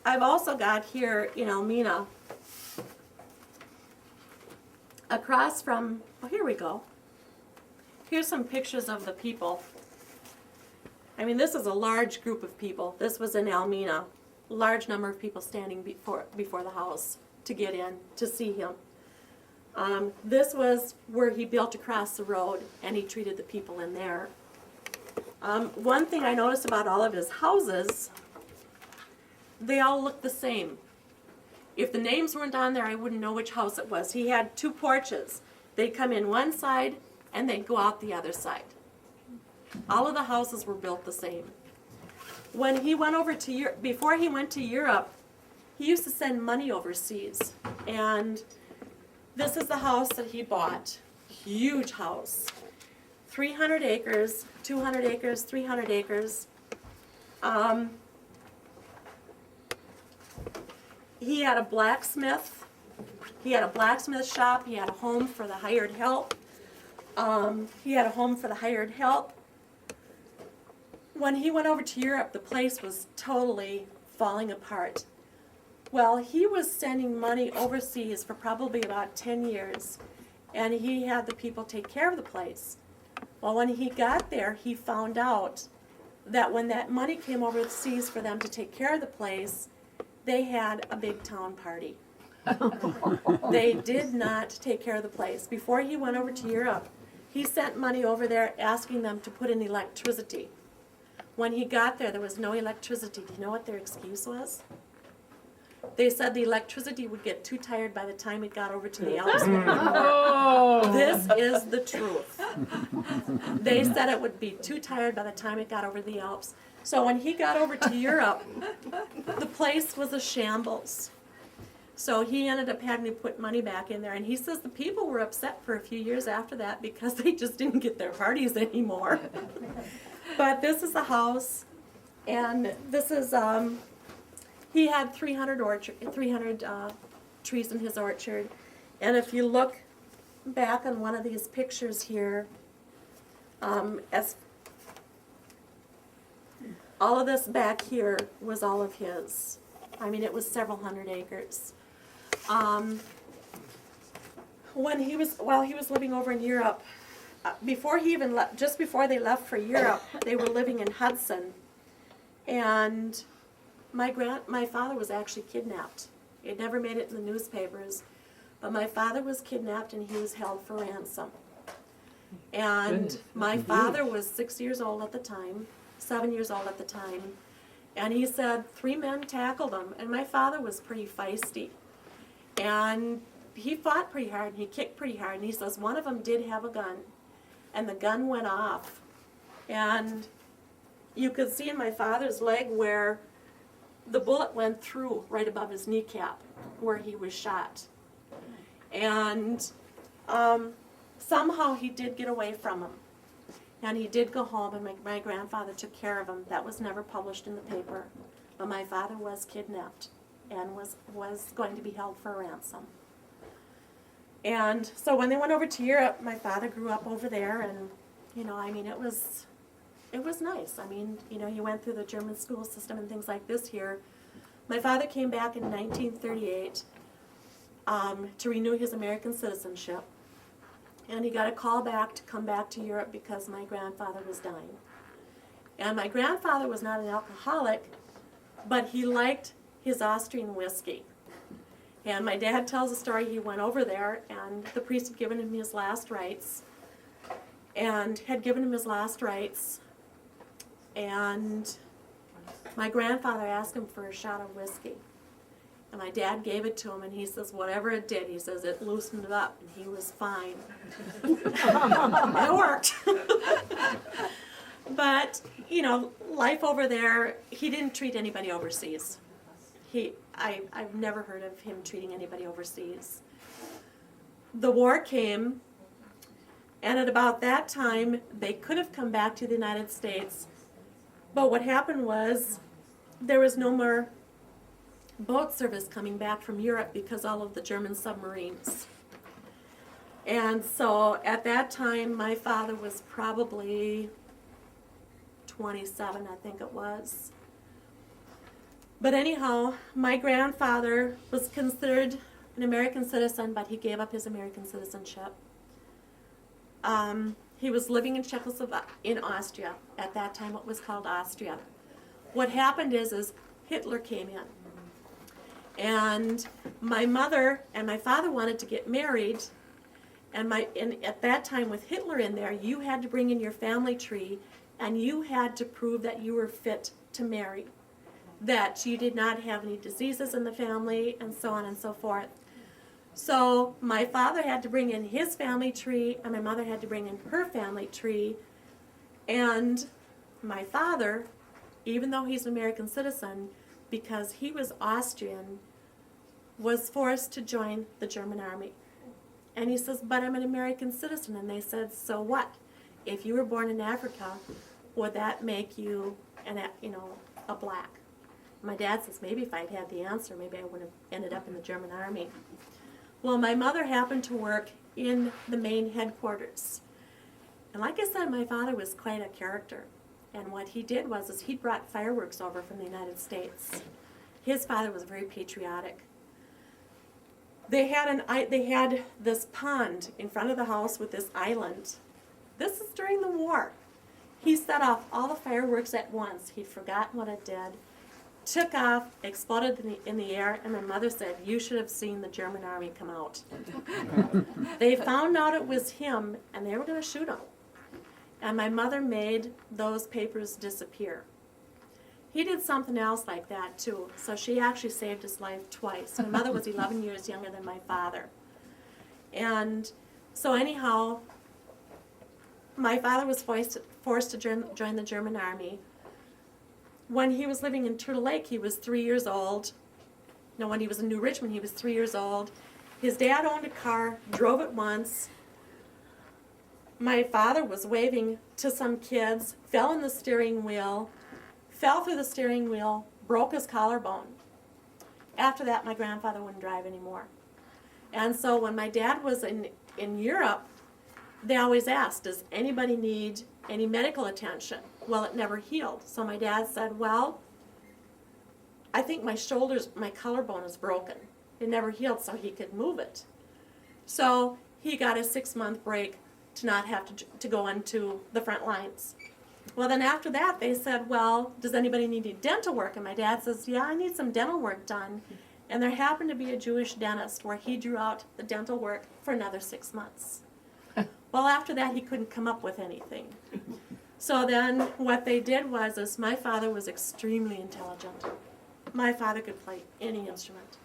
I've also got here in Elmina, across from, here we go. Here's some pictures of the people. I mean, this is a large group of people. This was in Elmina. Large number of people standing before the house to get in to see him. This was where he built across the road, and he treated the people in there. One thing I noticed about all of his houses, they all look the same. If the names weren't on there, I wouldn't know which house it was. He had 2 porches. They'd come in one side, and they'd go out the other side. All of the houses were built the same. When he went over to Europe, before he went to Europe, he used to send money overseas. And this is the house that he bought. Huge house. 300 acres, 200 acres, 300 acres. He had a blacksmith. He had a blacksmith shop. He had a home for the hired help. When he went over to Europe, the place was totally falling apart. Well, he was sending money overseas for probably about 10 years, and he had the people take care of the place. Well, when he got there, he found out that when that money came overseas for them to take care of the place, they had a big town party. They did not take care of the place. Before he went over to Europe, he sent money over there asking them to put in electricity. When he got there, there was no electricity. Do you know what their excuse was? They said the electricity would get too tired by the time it got over to the Alps. Oh. This is the truth. They said it would be too tired by the time it got over the Alps. So when he got over to Europe, the place was a shambles. So he ended up having to put money back in there. And he says the people were upset for a few years after that because they just didn't get their parties anymore. But this is the house, and this is, he had 300 trees in his orchard. And if you look back on one of these pictures here, as all of this back here was all of his. I mean, it was several hundred acres. While he was living over in Europe, before he even left, just before they left for Europe, they were living in Hudson. And my father was actually kidnapped. It never made it in the newspapers, but my father was kidnapped and he was held for ransom. And my father was 6 years old at the time, 7 years old at the time, and he said 3 men tackled him, and my father was pretty feisty. And he fought pretty hard, and he kicked pretty hard, and he says one of them did have a gun, and the gun went off. And you could see in my father's leg where the bullet went through right above his kneecap, where he was shot. And somehow he did get away from him. And he did go home, and my grandfather took care of him. That was never published in the paper. But my father was kidnapped and was going to be held for ransom. And so when they went over to Europe, my father grew up over there, and, you know, I mean, it was nice. I mean, you know, he went through the German school system and things like this here. My father came back in 1938 to renew his American citizenship. And he got a call back to come back to Europe because my grandfather was dying. And my grandfather was not an alcoholic, but he liked his Austrian whiskey. And my dad tells a story, he went over there and the priest had given him his last rites. And my grandfather asked him for a shot of whiskey. And my dad gave it to him, and he says, whatever it did, he says, it loosened it up, and he was fine. It worked. But, you know, life over there, he didn't treat anybody overseas. I've never heard of him treating anybody overseas. The war came, and at about that time, they could have come back to the United States. But what happened was, there was no more boat service coming back from Europe because all of the German submarines. And so at that time, my father was probably 27, I think it was. But anyhow, my grandfather was considered an American citizen, but he gave up his American citizenship. He was living in Czechoslovakia, in Austria. At that time, it was called Austria. What happened is Hitler came in. And my mother and my father wanted to get married, and at that time with Hitler in there, you had to bring in your family tree, and you had to prove that you were fit to marry, that you did not have any diseases in the family, and so on and so forth. So my father had to bring in his family tree, and my mother had to bring in her family tree, and my father, even though he's an American citizen, because he was Austrian, was forced to join the German army. And he says, but I'm an American citizen. And they said, so what? If you were born in Africa, would that make you a black? My dad says, maybe if I'd had the answer, maybe I would have ended up in the German army. Well, my mother happened to work in the main headquarters. And like I said, my father was quite a character. And what he did was he brought fireworks over from the United States. His father was very patriotic. They had this pond in front of the house with this island. This is during the war. He set off all the fireworks at once. He'd forgotten what it did. Took off, exploded in the air, and my mother said, you should have seen the German army come out. They found out it was him, and they were going to shoot him. And my mother made those papers disappear. He did something else like that too, so she actually saved his life twice. My mother was 11 years younger than my father. And so anyhow, my father was forced to join the German army. When he was living in Turtle Lake, he was 3 years old. No, when he was in New Richmond, he was 3 years old. His dad owned a car, drove it once. My father was waving to some kids, fell in the steering wheel, fell through the steering wheel, broke his collarbone. After that, my grandfather wouldn't drive anymore. And so when my dad was in Europe, they always asked, does anybody need any medical attention? Well, it never healed. So my dad said, well, I think my collarbone is broken. It never healed, so he could move it. So he got a 6-month break to not have to go into the front lines. Well, then after that, they said, well, does anybody need any dental work? And my dad says, yeah, I need some dental work done. And there happened to be a Jewish dentist where he drew out the dental work for another 6 months. Well, after that, he couldn't come up with anything. So then what they did was my father was extremely intelligent. My father could play any instrument.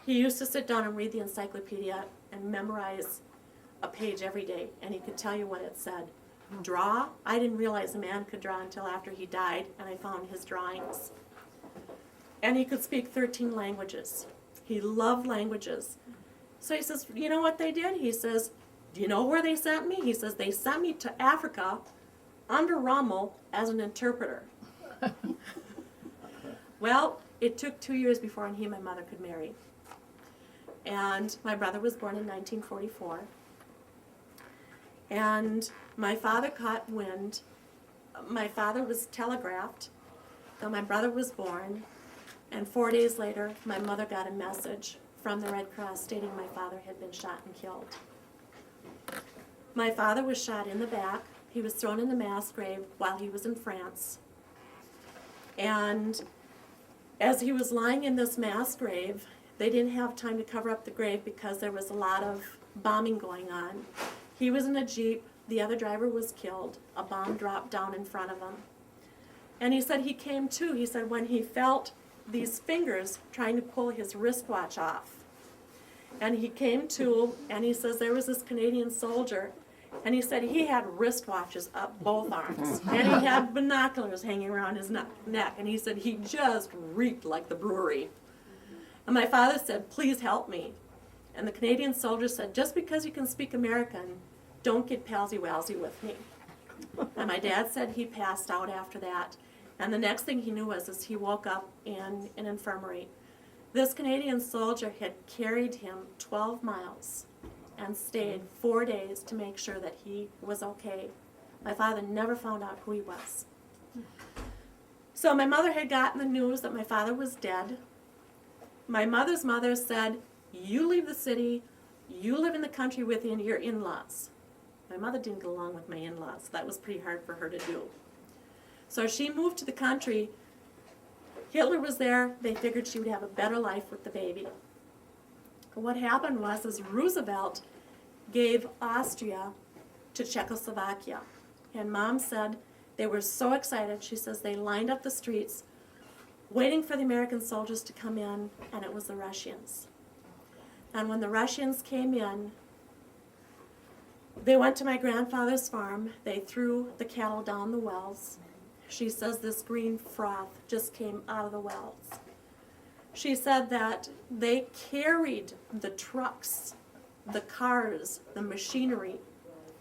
He used to sit down and read the encyclopedia and memorize a page every day, and he could tell you what it said. Draw? I didn't realize a man could draw until after he died, and I found his drawings. And he could speak 13 languages. He loved languages. So he says, you know what they did? He says, do you know where they sent me? He says, they sent me to Africa under Rommel as an interpreter. Well, it took 2 years before he and my mother could marry. And my brother was born in 1944. And my father caught wind. My father was telegraphed that my brother was born. And 4 days later, my mother got a message from the Red Cross stating my father had been shot and killed. My father was shot in the back. He was thrown in the mass grave while he was in France. And as he was lying in this mass grave, they didn't have time to cover up the grave because there was a lot of bombing going on. He was in a Jeep. The other driver was killed. A bomb dropped down in front of him. And he said he came to. He said when he felt these fingers trying to pull his wristwatch off. And he came to, and he says there was this Canadian soldier, and he said he had wristwatches up both arms, and he had binoculars hanging around his neck, and he said he just reeked like the brewery. And my father said, please help me. And the Canadian soldier said, just because you can speak American, don't get palsy-walsy with me. And my dad said he passed out after that. And the next thing he knew was he woke up in an infirmary. This Canadian soldier had carried him 12 miles and stayed 4 days to make sure that he was okay. My father never found out who he was. So my mother had gotten the news that my father was dead. My mother's mother said, you leave the city, you live in the country with your in-laws. My mother didn't get along with my in-laws. That was pretty hard for her to do. So she moved to the country. Hitler was there. They figured she would have a better life with the baby. What happened was Roosevelt gave Austria to Czechoslovakia. And Mom said they were so excited. She says they lined up the streets waiting for the American soldiers to come in, and it was the Russians. And when the Russians came in, they went to my grandfather's farm. They threw the cattle down the wells. She says this green froth just came out of the wells. She said that they carried the trucks, the cars, the machinery,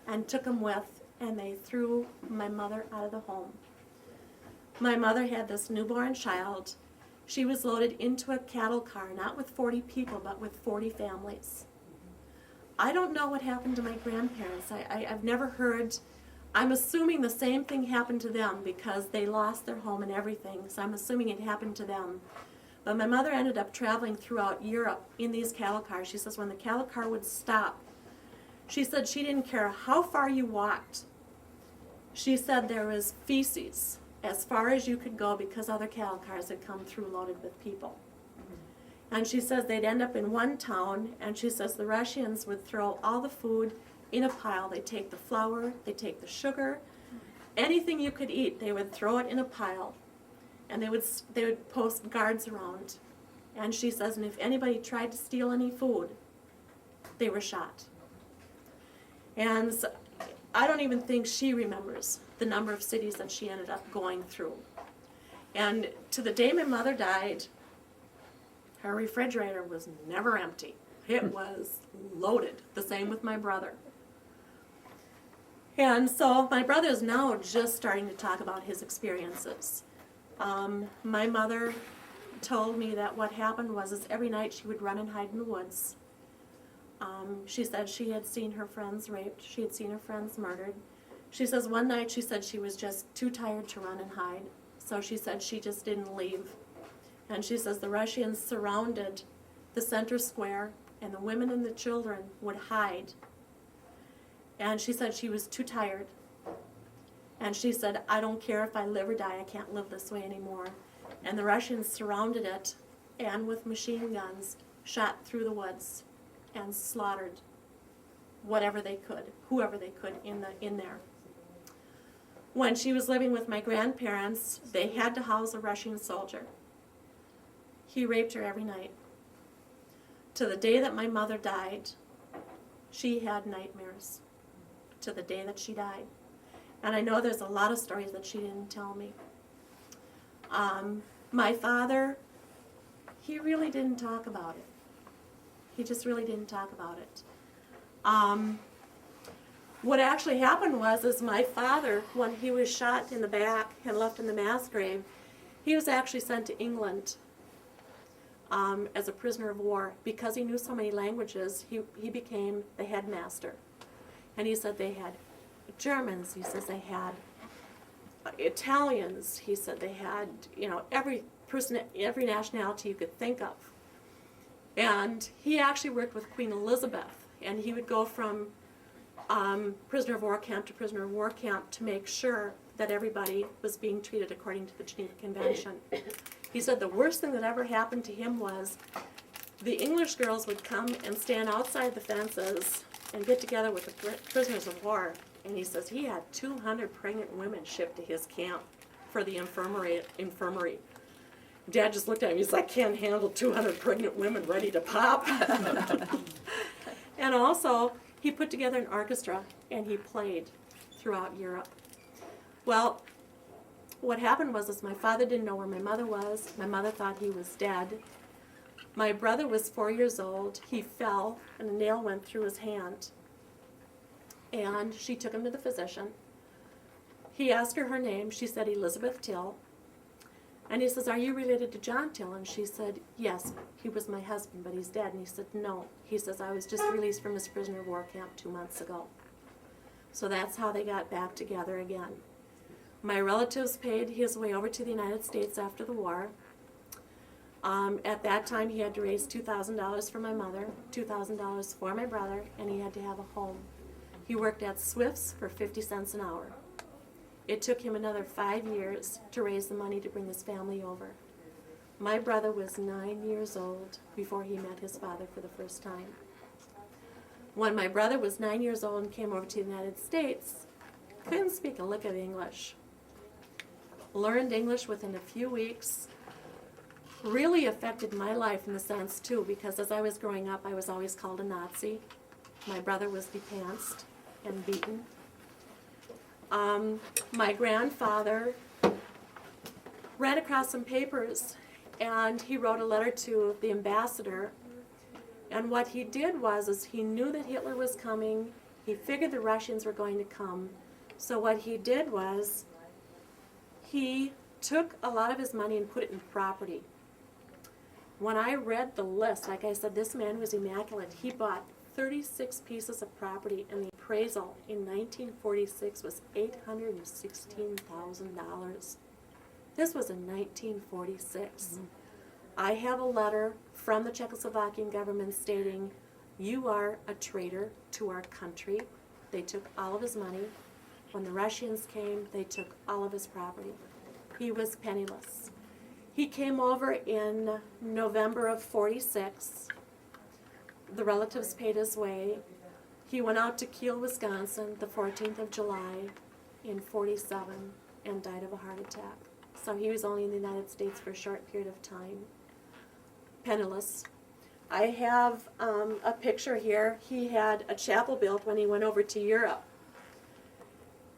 and took them with, and they threw my mother out of the home. My mother had this newborn child. She was loaded into a cattle car, not with 40 people, but with 40 families. I don't know what happened to my grandparents. I've never heard. I'm assuming the same thing happened to them because they lost their home and everything, so I'm assuming it happened to them. But my mother ended up traveling throughout Europe in these cattle cars. She says when the cattle car would stop, she said she didn't care how far you walked. She said there was feces as far as you could go because other cattle cars had come through loaded with people. And she says they'd end up in one town, and she says the Russians would throw all the food in a pile. They'd take the flour, they'd take the sugar, anything you could eat, they would throw it in a pile. And they would post guards around. And she says, and if anybody tried to steal any food, they were shot. And so, I don't even think she remembers the number of cities that she ended up going through. And to the day my mother died, her refrigerator was never empty. It was loaded. The same with my brother. And so my brother is now just starting to talk about his experiences. My mother told me that what happened was every night she would run and hide in the woods. She said she had seen her friends raped. She had seen her friends murdered. She says one night she said she was just too tired to run and hide. So she said she just didn't leave. And she says the Russians surrounded the center square and the women and the children would hide. And she said she was too tired. And she said, I don't care if I live or die, I can't live this way anymore. And the Russians surrounded it, and with machine guns, shot through the woods and slaughtered whatever they could, whoever they could in there. When she was living with my grandparents, they had to house a Russian soldier. He raped her every night. To the day that my mother died, she had nightmares. To the day that she died. And I know there's a lot of stories that she didn't tell me. My father, he really didn't talk about it. He just really didn't talk about it. What actually happened was my father, when he was shot in the back and left in the mass grave, he was actually sent to England as a prisoner of war. Because he knew so many languages, he became the headmaster. And he said they had Germans, he says they had Italians, he said they had, every person, every nationality you could think of. And he actually worked with Queen Elizabeth, and he would go from prisoner of war camp to prisoner of war camp to make sure that everybody was being treated according to the Geneva Convention. He said the worst thing that ever happened to him was the English girls would come and stand outside the fences and get together with the prisoners of war. And he says he had 200 pregnant women shipped to his camp for the infirmary. Dad just looked at him, he's like, I can't handle 200 pregnant women ready to pop. And also, he put together an orchestra and he played throughout Europe. Well, what happened was my father didn't know where my mother was. My mother thought he was dead. My brother was 4 years old. He fell and a nail went through his hand. And she took him to the physician. He asked her name. She said Elizabeth Till. And he says, are you related to John Till? And she said, yes, he was my husband, but he's dead. And he said, no. He says, I was just released from his prisoner of war camp 2 months ago. So that's how they got back together again. My relatives paid his way over to the United States after the war. At that time, he had to raise $2,000 for my mother, $2,000 for my brother, and he had to have a home. He worked at Swift's for 50 cents an hour. It took him another 5 years to raise the money to bring his family over. My brother was 9 years old before he met his father for the first time. When my brother was 9 years old and came over to the United States, couldn't speak a lick of English. Learned English within a few weeks. Really affected my life in the sense, too, because as I was growing up, I was always called a Nazi. My brother was depantsed and beaten. My grandfather ran across some papers, and he wrote a letter to the ambassador. And what he did was he knew that Hitler was coming. He figured the Russians were going to come. So what he did was he took a lot of his money and put it in property. When I read the list, like I said, this man was immaculate. He bought 36 pieces of property, and the appraisal in 1946 was $816,000. This was in 1946. Mm-hmm. I have a letter from the Czechoslovakian government stating, you are a traitor to our country. They took all of his money. When the Russians came, they took all of his property. He was penniless. He came over in November of 46. The relatives paid his way. He went out to Kiel, Wisconsin, the 14th of July in 47 and died of a heart attack. So he was only in the United States for a short period of time. Penniless. I have a picture here. He had a chapel built when he went over to Europe.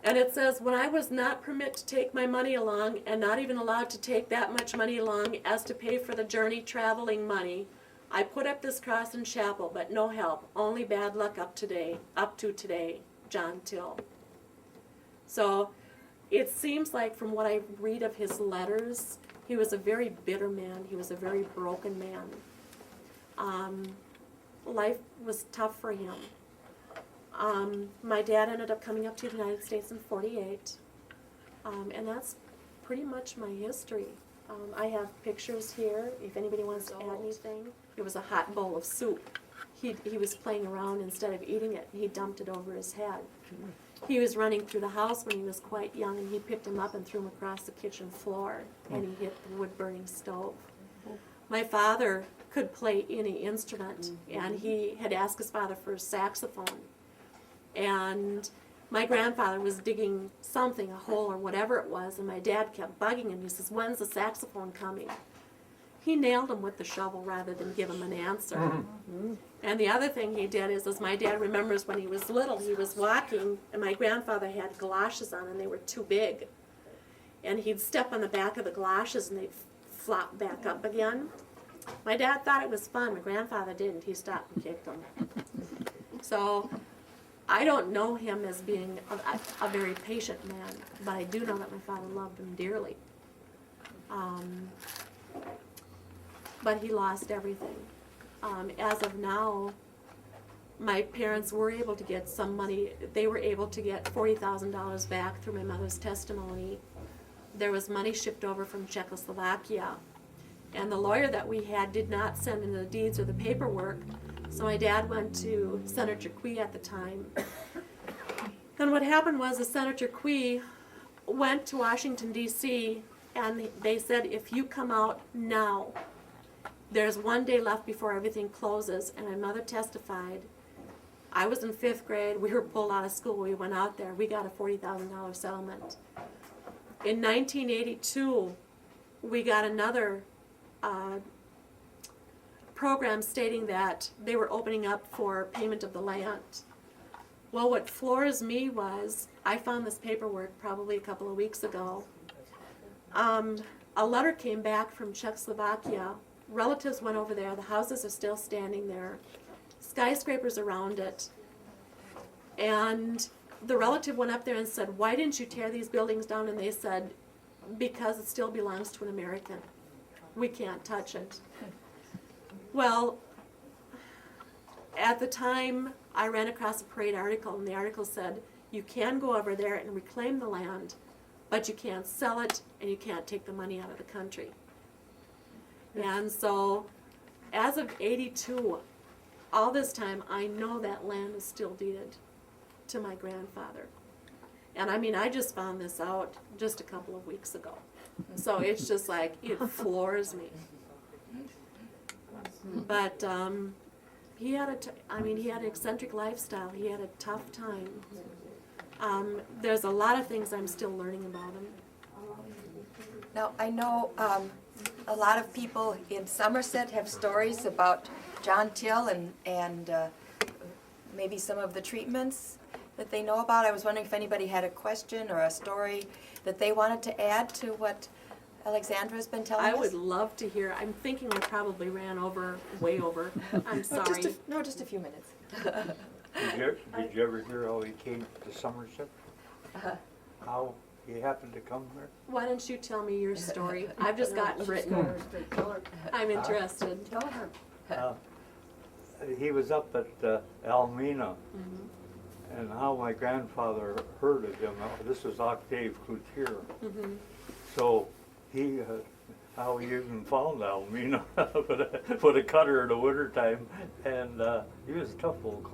And it says, when I was not permitted to take my money along and not even allowed to take that much money along as to pay for the journey traveling money, I put up this cross and chapel, but no help, only bad luck up to today, John Till. So it seems like from what I read of his letters, he was a very bitter man. He was a very broken man. Life was tough for him. My dad ended up coming up to the United States in 48, and that's pretty much my history. I have pictures here, if anybody wants to add anything. It was a hot bowl of soup. he was playing around. Instead of eating it, he dumped it over his head. He was running through the house when he was quite young, and he picked him up and threw him across the kitchen floor, and he hit the wood-burning stove. My father could play any instrument, and he had asked his father for a saxophone. And my grandfather was digging something, a hole or whatever it was, and my dad kept bugging him. He says, "When's the saxophone coming?" He nailed him with the shovel rather than give him an answer. And the other thing he did is my dad remembers when he was little, he was walking, and my grandfather had galoshes on, and they were too big. And he'd step on the back of the galoshes, and they'd flop back up again. My dad thought it was fun. My grandfather didn't. He stopped and kicked him. So I don't know him as being a very patient man, but I do know that my father loved him dearly. But he lost everything. As of now, my parents were able to get some money. They were able to get $40,000 back through my mother's testimony. There was money shipped over from Czechoslovakia. And the lawyer that we had did not send in the deeds or the paperwork. So my dad went to Senator Qui at the time. And what happened was Senator Qui went to Washington, D.C., and they said, if you come out now, there's 1 day left before everything closes. And my mother testified. I was in 5th grade. We were pulled out of school. We went out there. We got a $40,000 settlement. In 1982, we got another program stating that they were opening up for payment of the land. Well, what floors me was, I found this paperwork probably a couple of weeks ago. A letter came back from Czechoslovakia. Relatives went over there. The houses are still standing there. Skyscrapers around it. And the relative went up there and said, "Why didn't you tear these buildings down?" And they said, "Because it still belongs to an American. We can't touch it." Well, at the time, I ran across a Parade article, and the article said, you can go over there and reclaim the land, but you can't sell it, and you can't take the money out of the country. And so, as of '82, all this time, I know that land is still deeded to my grandfather. And I mean, I just found this out just a couple of weeks ago. So it's just like, it floors me. But he had he had an eccentric lifestyle. He had a tough time. There's a lot of things I'm still learning about him. Now, I know a lot of people in Somerset have stories about John Till and maybe some of the treatments that they know about. I was wondering if anybody had a question or a story that they wanted to add to what Alexandra has been telling us. I would love to hear. I'm thinking I probably ran way over. I'm sorry. Just a few minutes. Did you ever hear how he came to Somerset? How he happened to come there? Why don't you tell me your story? I've just gotten written. I'm interested. Tell her. He was up at Almena, and how my grandfather heard of him. This is Octave Cloutier. So he, how he even found Almena with a cutter in the wintertime, and he was a tough old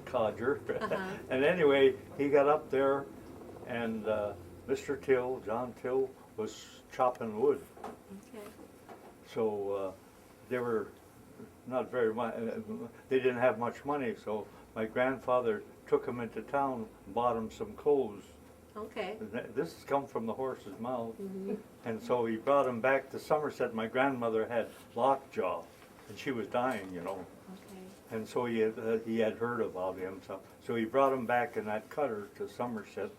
codger. And anyway, he got up there, and Mr. Till, John Till, was chopping wood. Okay. So they were not very much, they didn't have much money, so my grandfather took him into town, bought him some clothes. Okay. This has come from the horse's mouth. And so he brought him back to Somerset. My grandmother had lockjaw, and she was dying, you know. Okay. And so he had heard about him. So he brought him back in that cutter to Somerset,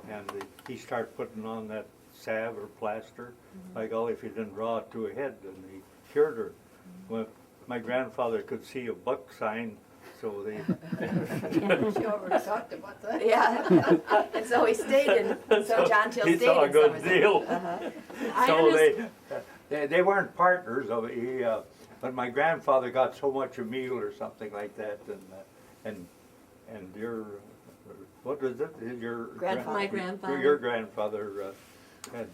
and he started putting on that salve or plaster. By golly, if he didn't draw it to a head, then he cured her. Well, my grandfather could see a buck sign, so they... She already talked about that. Yeah. And so he stayed in, so John Till stayed in He saw a good Somerset. deal. So they weren't partners, but my grandfather got so much a meal or something like that, and your, what was it? Your Grandfather. My grandfather. Your grandfather had.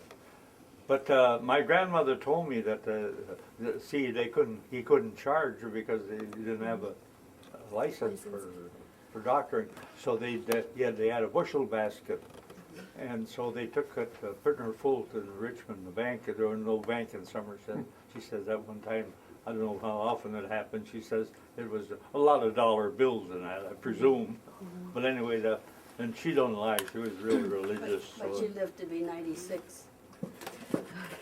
But my grandmother told me that he couldn't charge her because he didn't have license for doctoring. So they had a bushel basket. And so they took it, putting her full to Richmond, the bank. There was no bank in Somerset. She says that one time, I don't know how often it happened, she says it was a lot of dollar bills in that, I presume. But anyway, and she don't lie, she was really religious. But she lived to be 96.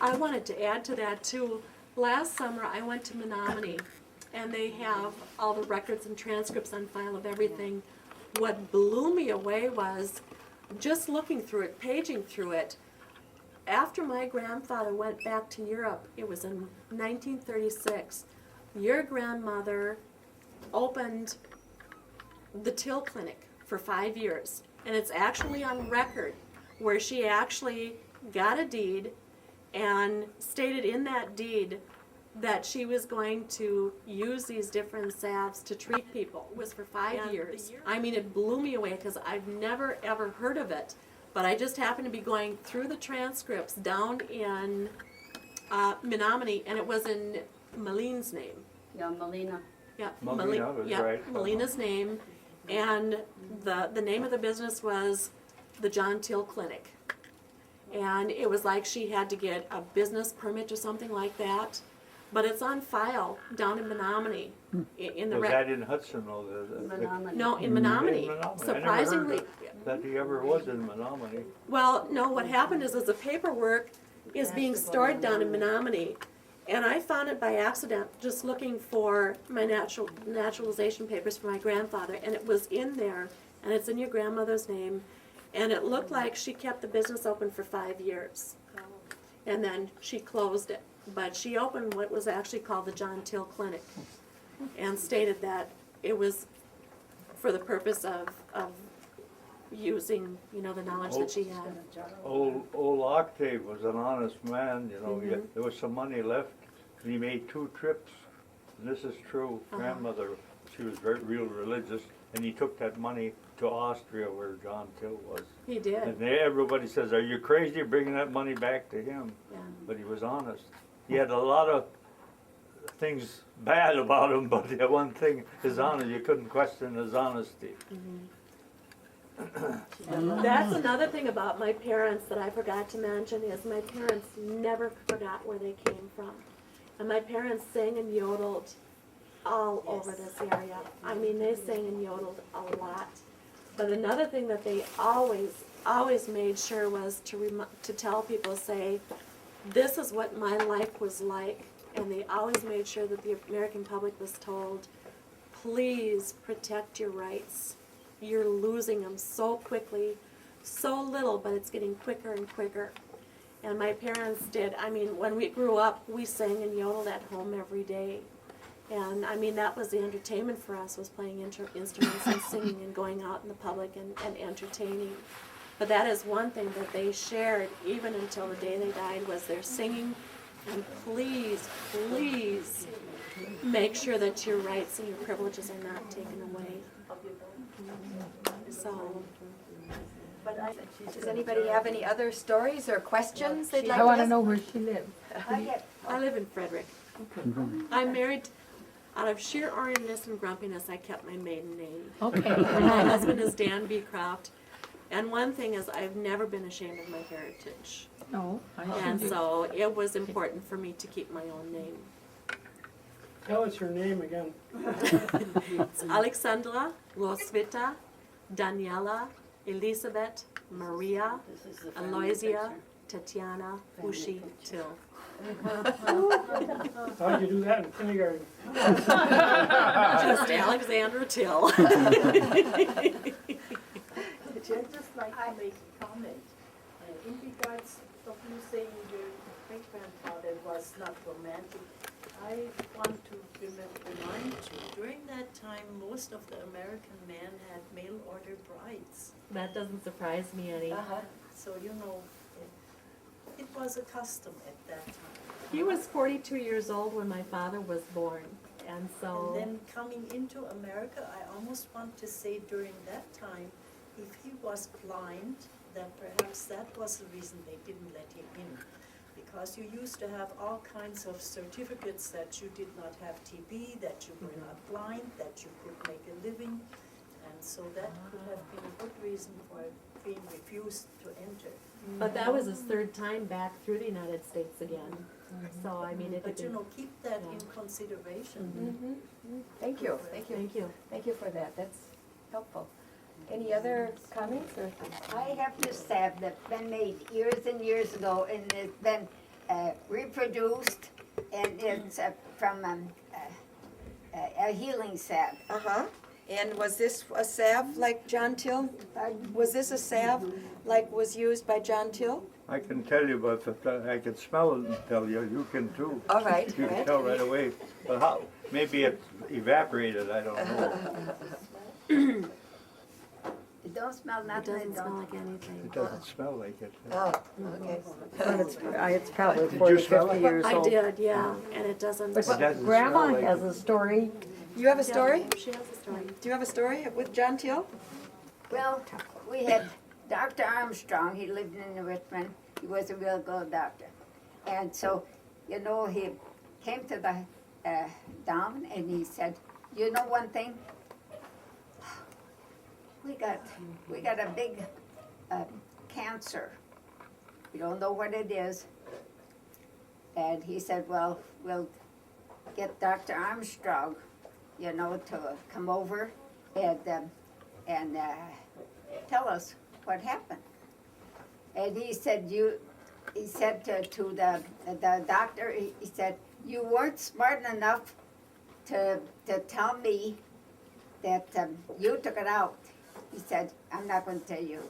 I wanted to add to that too. Last summer, I went to Menominee, and they have all the records and transcripts on file of everything. What blew me away was just looking through it, paging through it. After my grandfather went back to Europe, it was in 1936, your grandmother opened the Till Clinic for 5 years. And it's actually on record where she actually got a deed and stated in that deed that she was going to use these different salves to treat people. It was for 5 years. I mean, it blew me away because I've never ever heard of it. But I just happened to be going through the transcripts down in Menominee, and it was in Maline's name. Yeah, Melina. Yeah, Melina was right. Melina's name, and the name of the business was the John Till Clinic. And it was like she had to get a business permit or something like that. But it's on file down in Menominee. In the Was that in Hudson or Menominee. No, in Menominee. In Menominee. Surprisingly. I never heard that he ever was in Menominee. Well, no, what happened is the paperwork is being stored down in Menominee. And I found it by accident, just looking for my naturalization papers for my grandfather, and it was in there, and it's in your grandmother's name, and it looked like she kept the business open for 5 years. And then she closed it. But she opened what was actually called the John Till Clinic, and stated that it was for the purpose of using, you know, the knowledge that she had. Old Octave was an honest man, you know, Mm-hmm. there was some money left, and he made 2 trips, and this is true, grandmother, she was very, real religious, and he took that money to Austria where John Till was. He did. And everybody says, are you crazy bringing that money back to him? Yeah. But he was honest. He had a lot of things bad about him, but the one thing, his honor, you couldn't question his honesty. That's another thing about my parents that I forgot to mention is my parents never forgot where they came from. And my parents sang and yodeled all over this area. I mean, they sang and yodeled a lot. But another thing that they always made sure was to tell people, say, this is what my life was like. And they always made sure that the American public was told, please protect your rights. You're losing them so quickly, so little, but it's getting quicker and quicker. And my parents did. I mean, when we grew up, we sang and yodeled at home every day. And I mean, that was the entertainment for us, was playing instruments and singing and going out in the public and entertaining. But that is one thing that they shared, even until the day they died, was their singing. And please, please make sure that your rights and your privileges are not taken away. So, Does anybody have any other stories or questions they'd like I want to to know where she lives. I live in Frederick. I'm married. Out of sheer orneriness and grumpiness, I kept my maiden name. Okay. My husband is Dan Beecroft. And one thing is, I've never been ashamed of my heritage. No, And so it was important for me to keep my own name. Tell us your name again. It's Alexandra Roswitha Daniela Elizabeth Maria Aloysia Tatiana Ushi Till. How'd you do that in kindergarten? Just Alexandra Till. I'd just like to make a comment. In regards of you saying your great-grandfather was not romantic, I want to remind you, during that time, most of the American men had mail-order brides. That doesn't surprise me any. So, you know, it was a custom at that time. He was 42 years old when my father was born, and so... And then coming into America, I almost want to say during that time, if he was blind, that perhaps that was the reason they didn't let him in. because you used to have all kinds of certificates that you did not have TB, that you were not blind, that you could make a living. And so that could have been a good reason for being refused to enter. But that was his third time back through the United States again. So, I mean, it had But you been, know, keep that in consideration. Thank you, thank you. thank you. Thank you for that, that's helpful. Any other comments or? I have this salve that's been made years and years ago, and it's been reproduced, and it's from a healing salve. Uh-huh. And was this a salve like John Till? Was this a salve like was used by John Till? I can tell you, but if I can smell it and tell you, you can too. All right, You all can right. tell right away. But how, maybe it's evaporated, I don't know. It don't smell It nothing. doesn't It smell don't. like anything. It doesn't smell like it. Oh, okay. But it's probably Did you 40, smell 50 it? years I old. did, yeah, and it doesn't. But It doesn't Grandma smell like has it. a story. You have a story? She has a story. Do you have a story with John Till? Well, we had Dr. Armstrong. He lived in Richmond. He was a real good doctor. And so, you know, he came to the down and he said, you know one thing? We got a big cancer. We don't know what it is. And he said, well, we'll get Dr. Armstrong, you know, to come over and tell us what happened. And he said, he said to the doctor, he said, you weren't smart enough to tell me that you took it out. He said, I'm not going to tell you.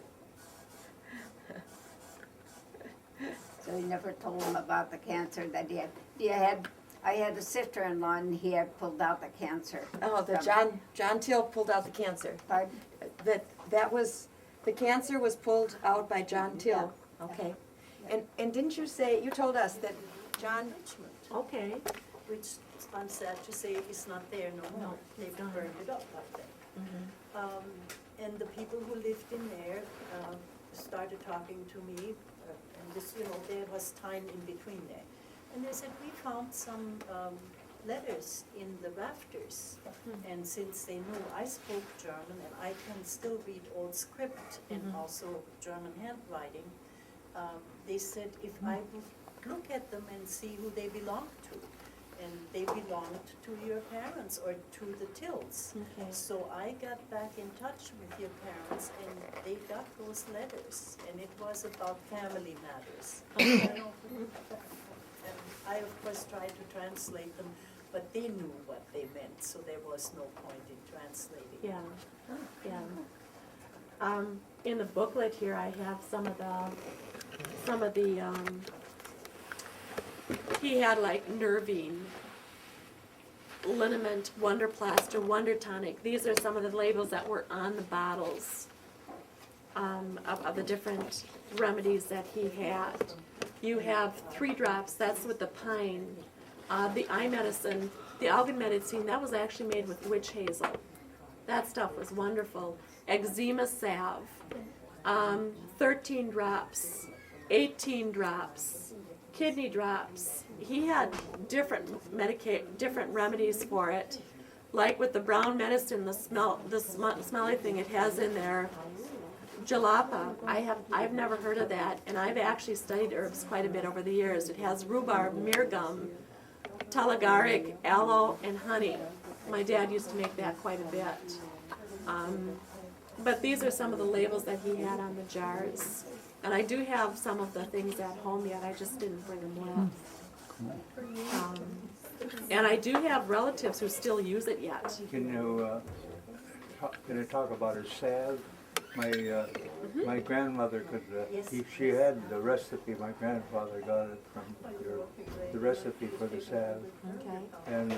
So he never told him about the cancer that he had. I had a sister-in-law and he had pulled out the cancer. Oh, the John Till pulled out the cancer. Pardon? That was, the cancer was pulled out by John Till. Okay. And didn't you say, you told us that John, Richmond, Okay. which I'm sad to say is not there no more. They've burned it up up there. And the people who lived in there started talking to me, and this, you know, there was time in between there. And they said, we found some letters in the rafters. And since they knew I spoke German and I can still read old script and also German handwriting, they said if I would look at them and see who they belonged to. And they belonged to your parents or to the Tills. Okay. So I got back in touch with your parents and they got those letters. And it was about family matters. You know, and I, of course, tried to translate them, but they knew what they meant, so there was no point in translating. Yeah, yeah. In the booklet here, I have some of the, he had like nervine, liniment, wonder plaster, wonder tonic. These are some of the labels that were on the bottles of the different remedies that he had. You have 3 drops, that's with the pine. The eye medicine, the algae medicine, that was actually made with witch hazel. That stuff was wonderful. Eczema salve, 13 drops, 18 drops, kidney drops. He had different remedies for it. Like with the brown medicine, the smelly thing it has in there, jalapa. I've never heard of that, and I've actually studied herbs quite a bit over the years. It has rhubarb, myrgum, talagaric, aloe, and honey. My dad used to make that quite a bit. But these are some of the labels that he had on the jars. And I do have some of the things at home yet, I just didn't bring them with. And I do have relatives who still use it yet. Can you talk about her salve? My grandmother could, she had the recipe, my grandfather got it from the recipe for the salve. Okay. And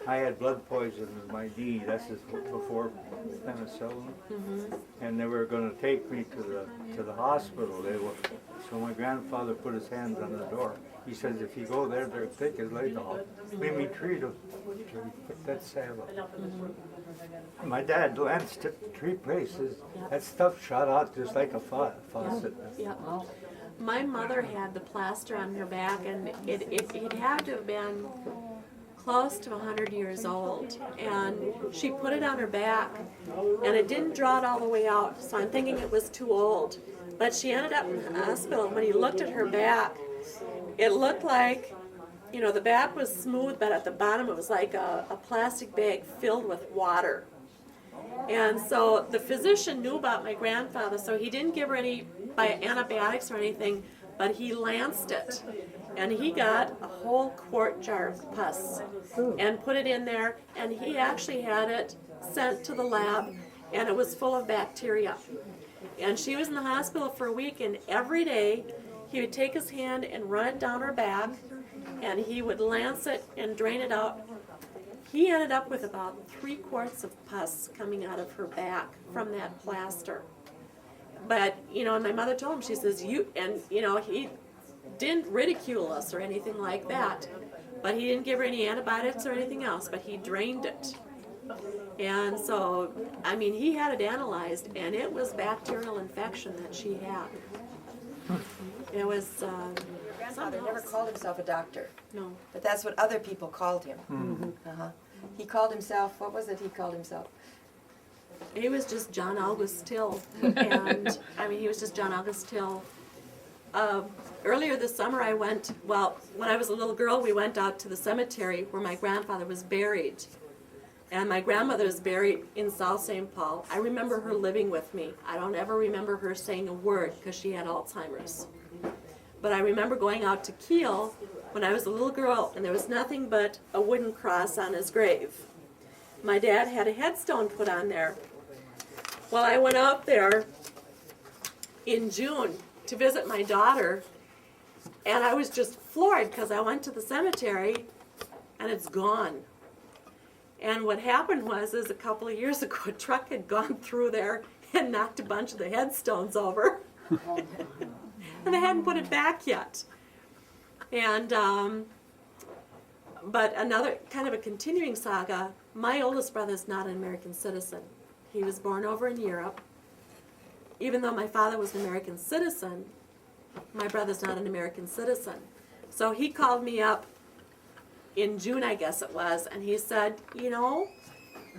I had blood poison in my knee, that's just before penicillin. And they were gonna take me to the hospital. So my grandfather put his hands on the door. He says, if you go there, they'll take his leg off. Let me treat him. So he put that salve on. My dad lanced it 3 places. That stuff shot out just like a faucet. Yeah. My mother had the plaster on her back, and it had to have been close to 100 years old. And she put it on her back, and it didn't draw it all the way out, so I'm thinking it was too old. But she ended up in the hospital, and when he looked at her back, it looked like, you know, the back was smooth, but at the bottom it was like a plastic bag filled with water. And so the physician knew about my grandfather, so he didn't give her any antibiotics or anything, but he lanced it. And he got a whole quart jar of pus and put it in there, and he actually had it sent to the lab, and it was full of bacteria. And she was in the hospital for a week, and every day he would take his hand and run it down her back, and he would lance it and drain it out. He ended up with about 3 quarts of pus coming out of her back from that plaster. But, you know, and my mother told him, she says, he didn't ridicule us or anything like that, but he didn't give her any antibiotics or anything else, but he drained it. And so, I mean, he had it analyzed, and it was bacterial infection that she had. It was, Your grandfather never called himself a doctor, no. but that's what other people called him. Uh-huh. He called himself, what was it he called himself? He was just John August Till, and I mean, he was just John August Till. Earlier this summer when I was a little girl, we went out to the cemetery where my grandfather was buried. And my grandmother is buried in South St. Paul. I remember her living with me. I don't ever remember her saying a word because she had Alzheimer's. But I remember going out to Kiel when I was a little girl, and there was nothing but a wooden cross on his grave. My dad had a headstone put on there. Well, I went out there in June to visit my daughter, and I was just floored because I went to the cemetery and it's gone. And what happened was a couple of years ago, a truck had gone through there and knocked a bunch of the headstones over. And they hadn't put it back yet. And, but another kind of a continuing saga, my oldest brother is not an American citizen. He was born over in Europe. Even though my father was an American citizen, my brother's not an American citizen. So he called me up in June, I guess it was, and he said, you know,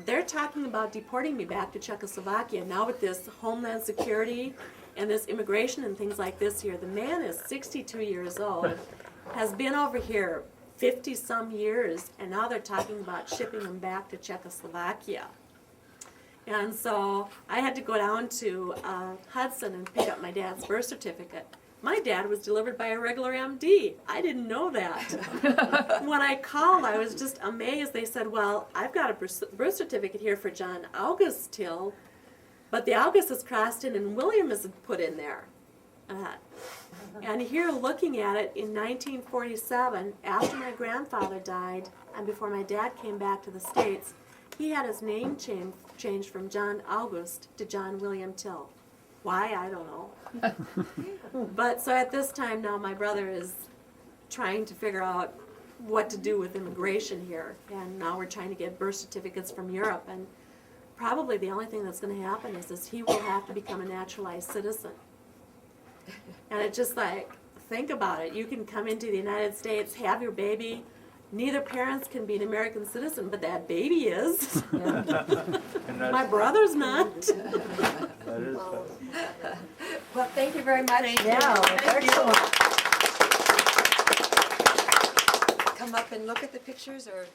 they're talking about deporting me back to Czechoslovakia. Now with this Homeland Security and this immigration and things like this here, the man is 62 years old, has been over here 50-some years, and now they're talking about shipping him back to Czechoslovakia. And so I had to go down to Hudson and pick up my dad's birth certificate. My dad was delivered by a regular MD. I didn't know that. When I called, I was just amazed. They said, well, I've got a birth certificate here for John August Till, but the August is crossed in and William is put in there. And here looking at it in 1947, after my grandfather died and before my dad came back to the States, he had his name changed from John August to John William Till. Why, I don't know. But so at this time now my brother is trying to figure out what to do with immigration here. And now we're trying to get birth certificates from Europe. And probably the only thing that's going to happen is he will have to become a naturalized citizen. And it's just like, think about it. You can come into the United States, have your baby. Neither parents can be an American citizen, but that baby is. My brother's not. That is Well, thank you very much. Yeah, excellent. Come up and look at the pictures or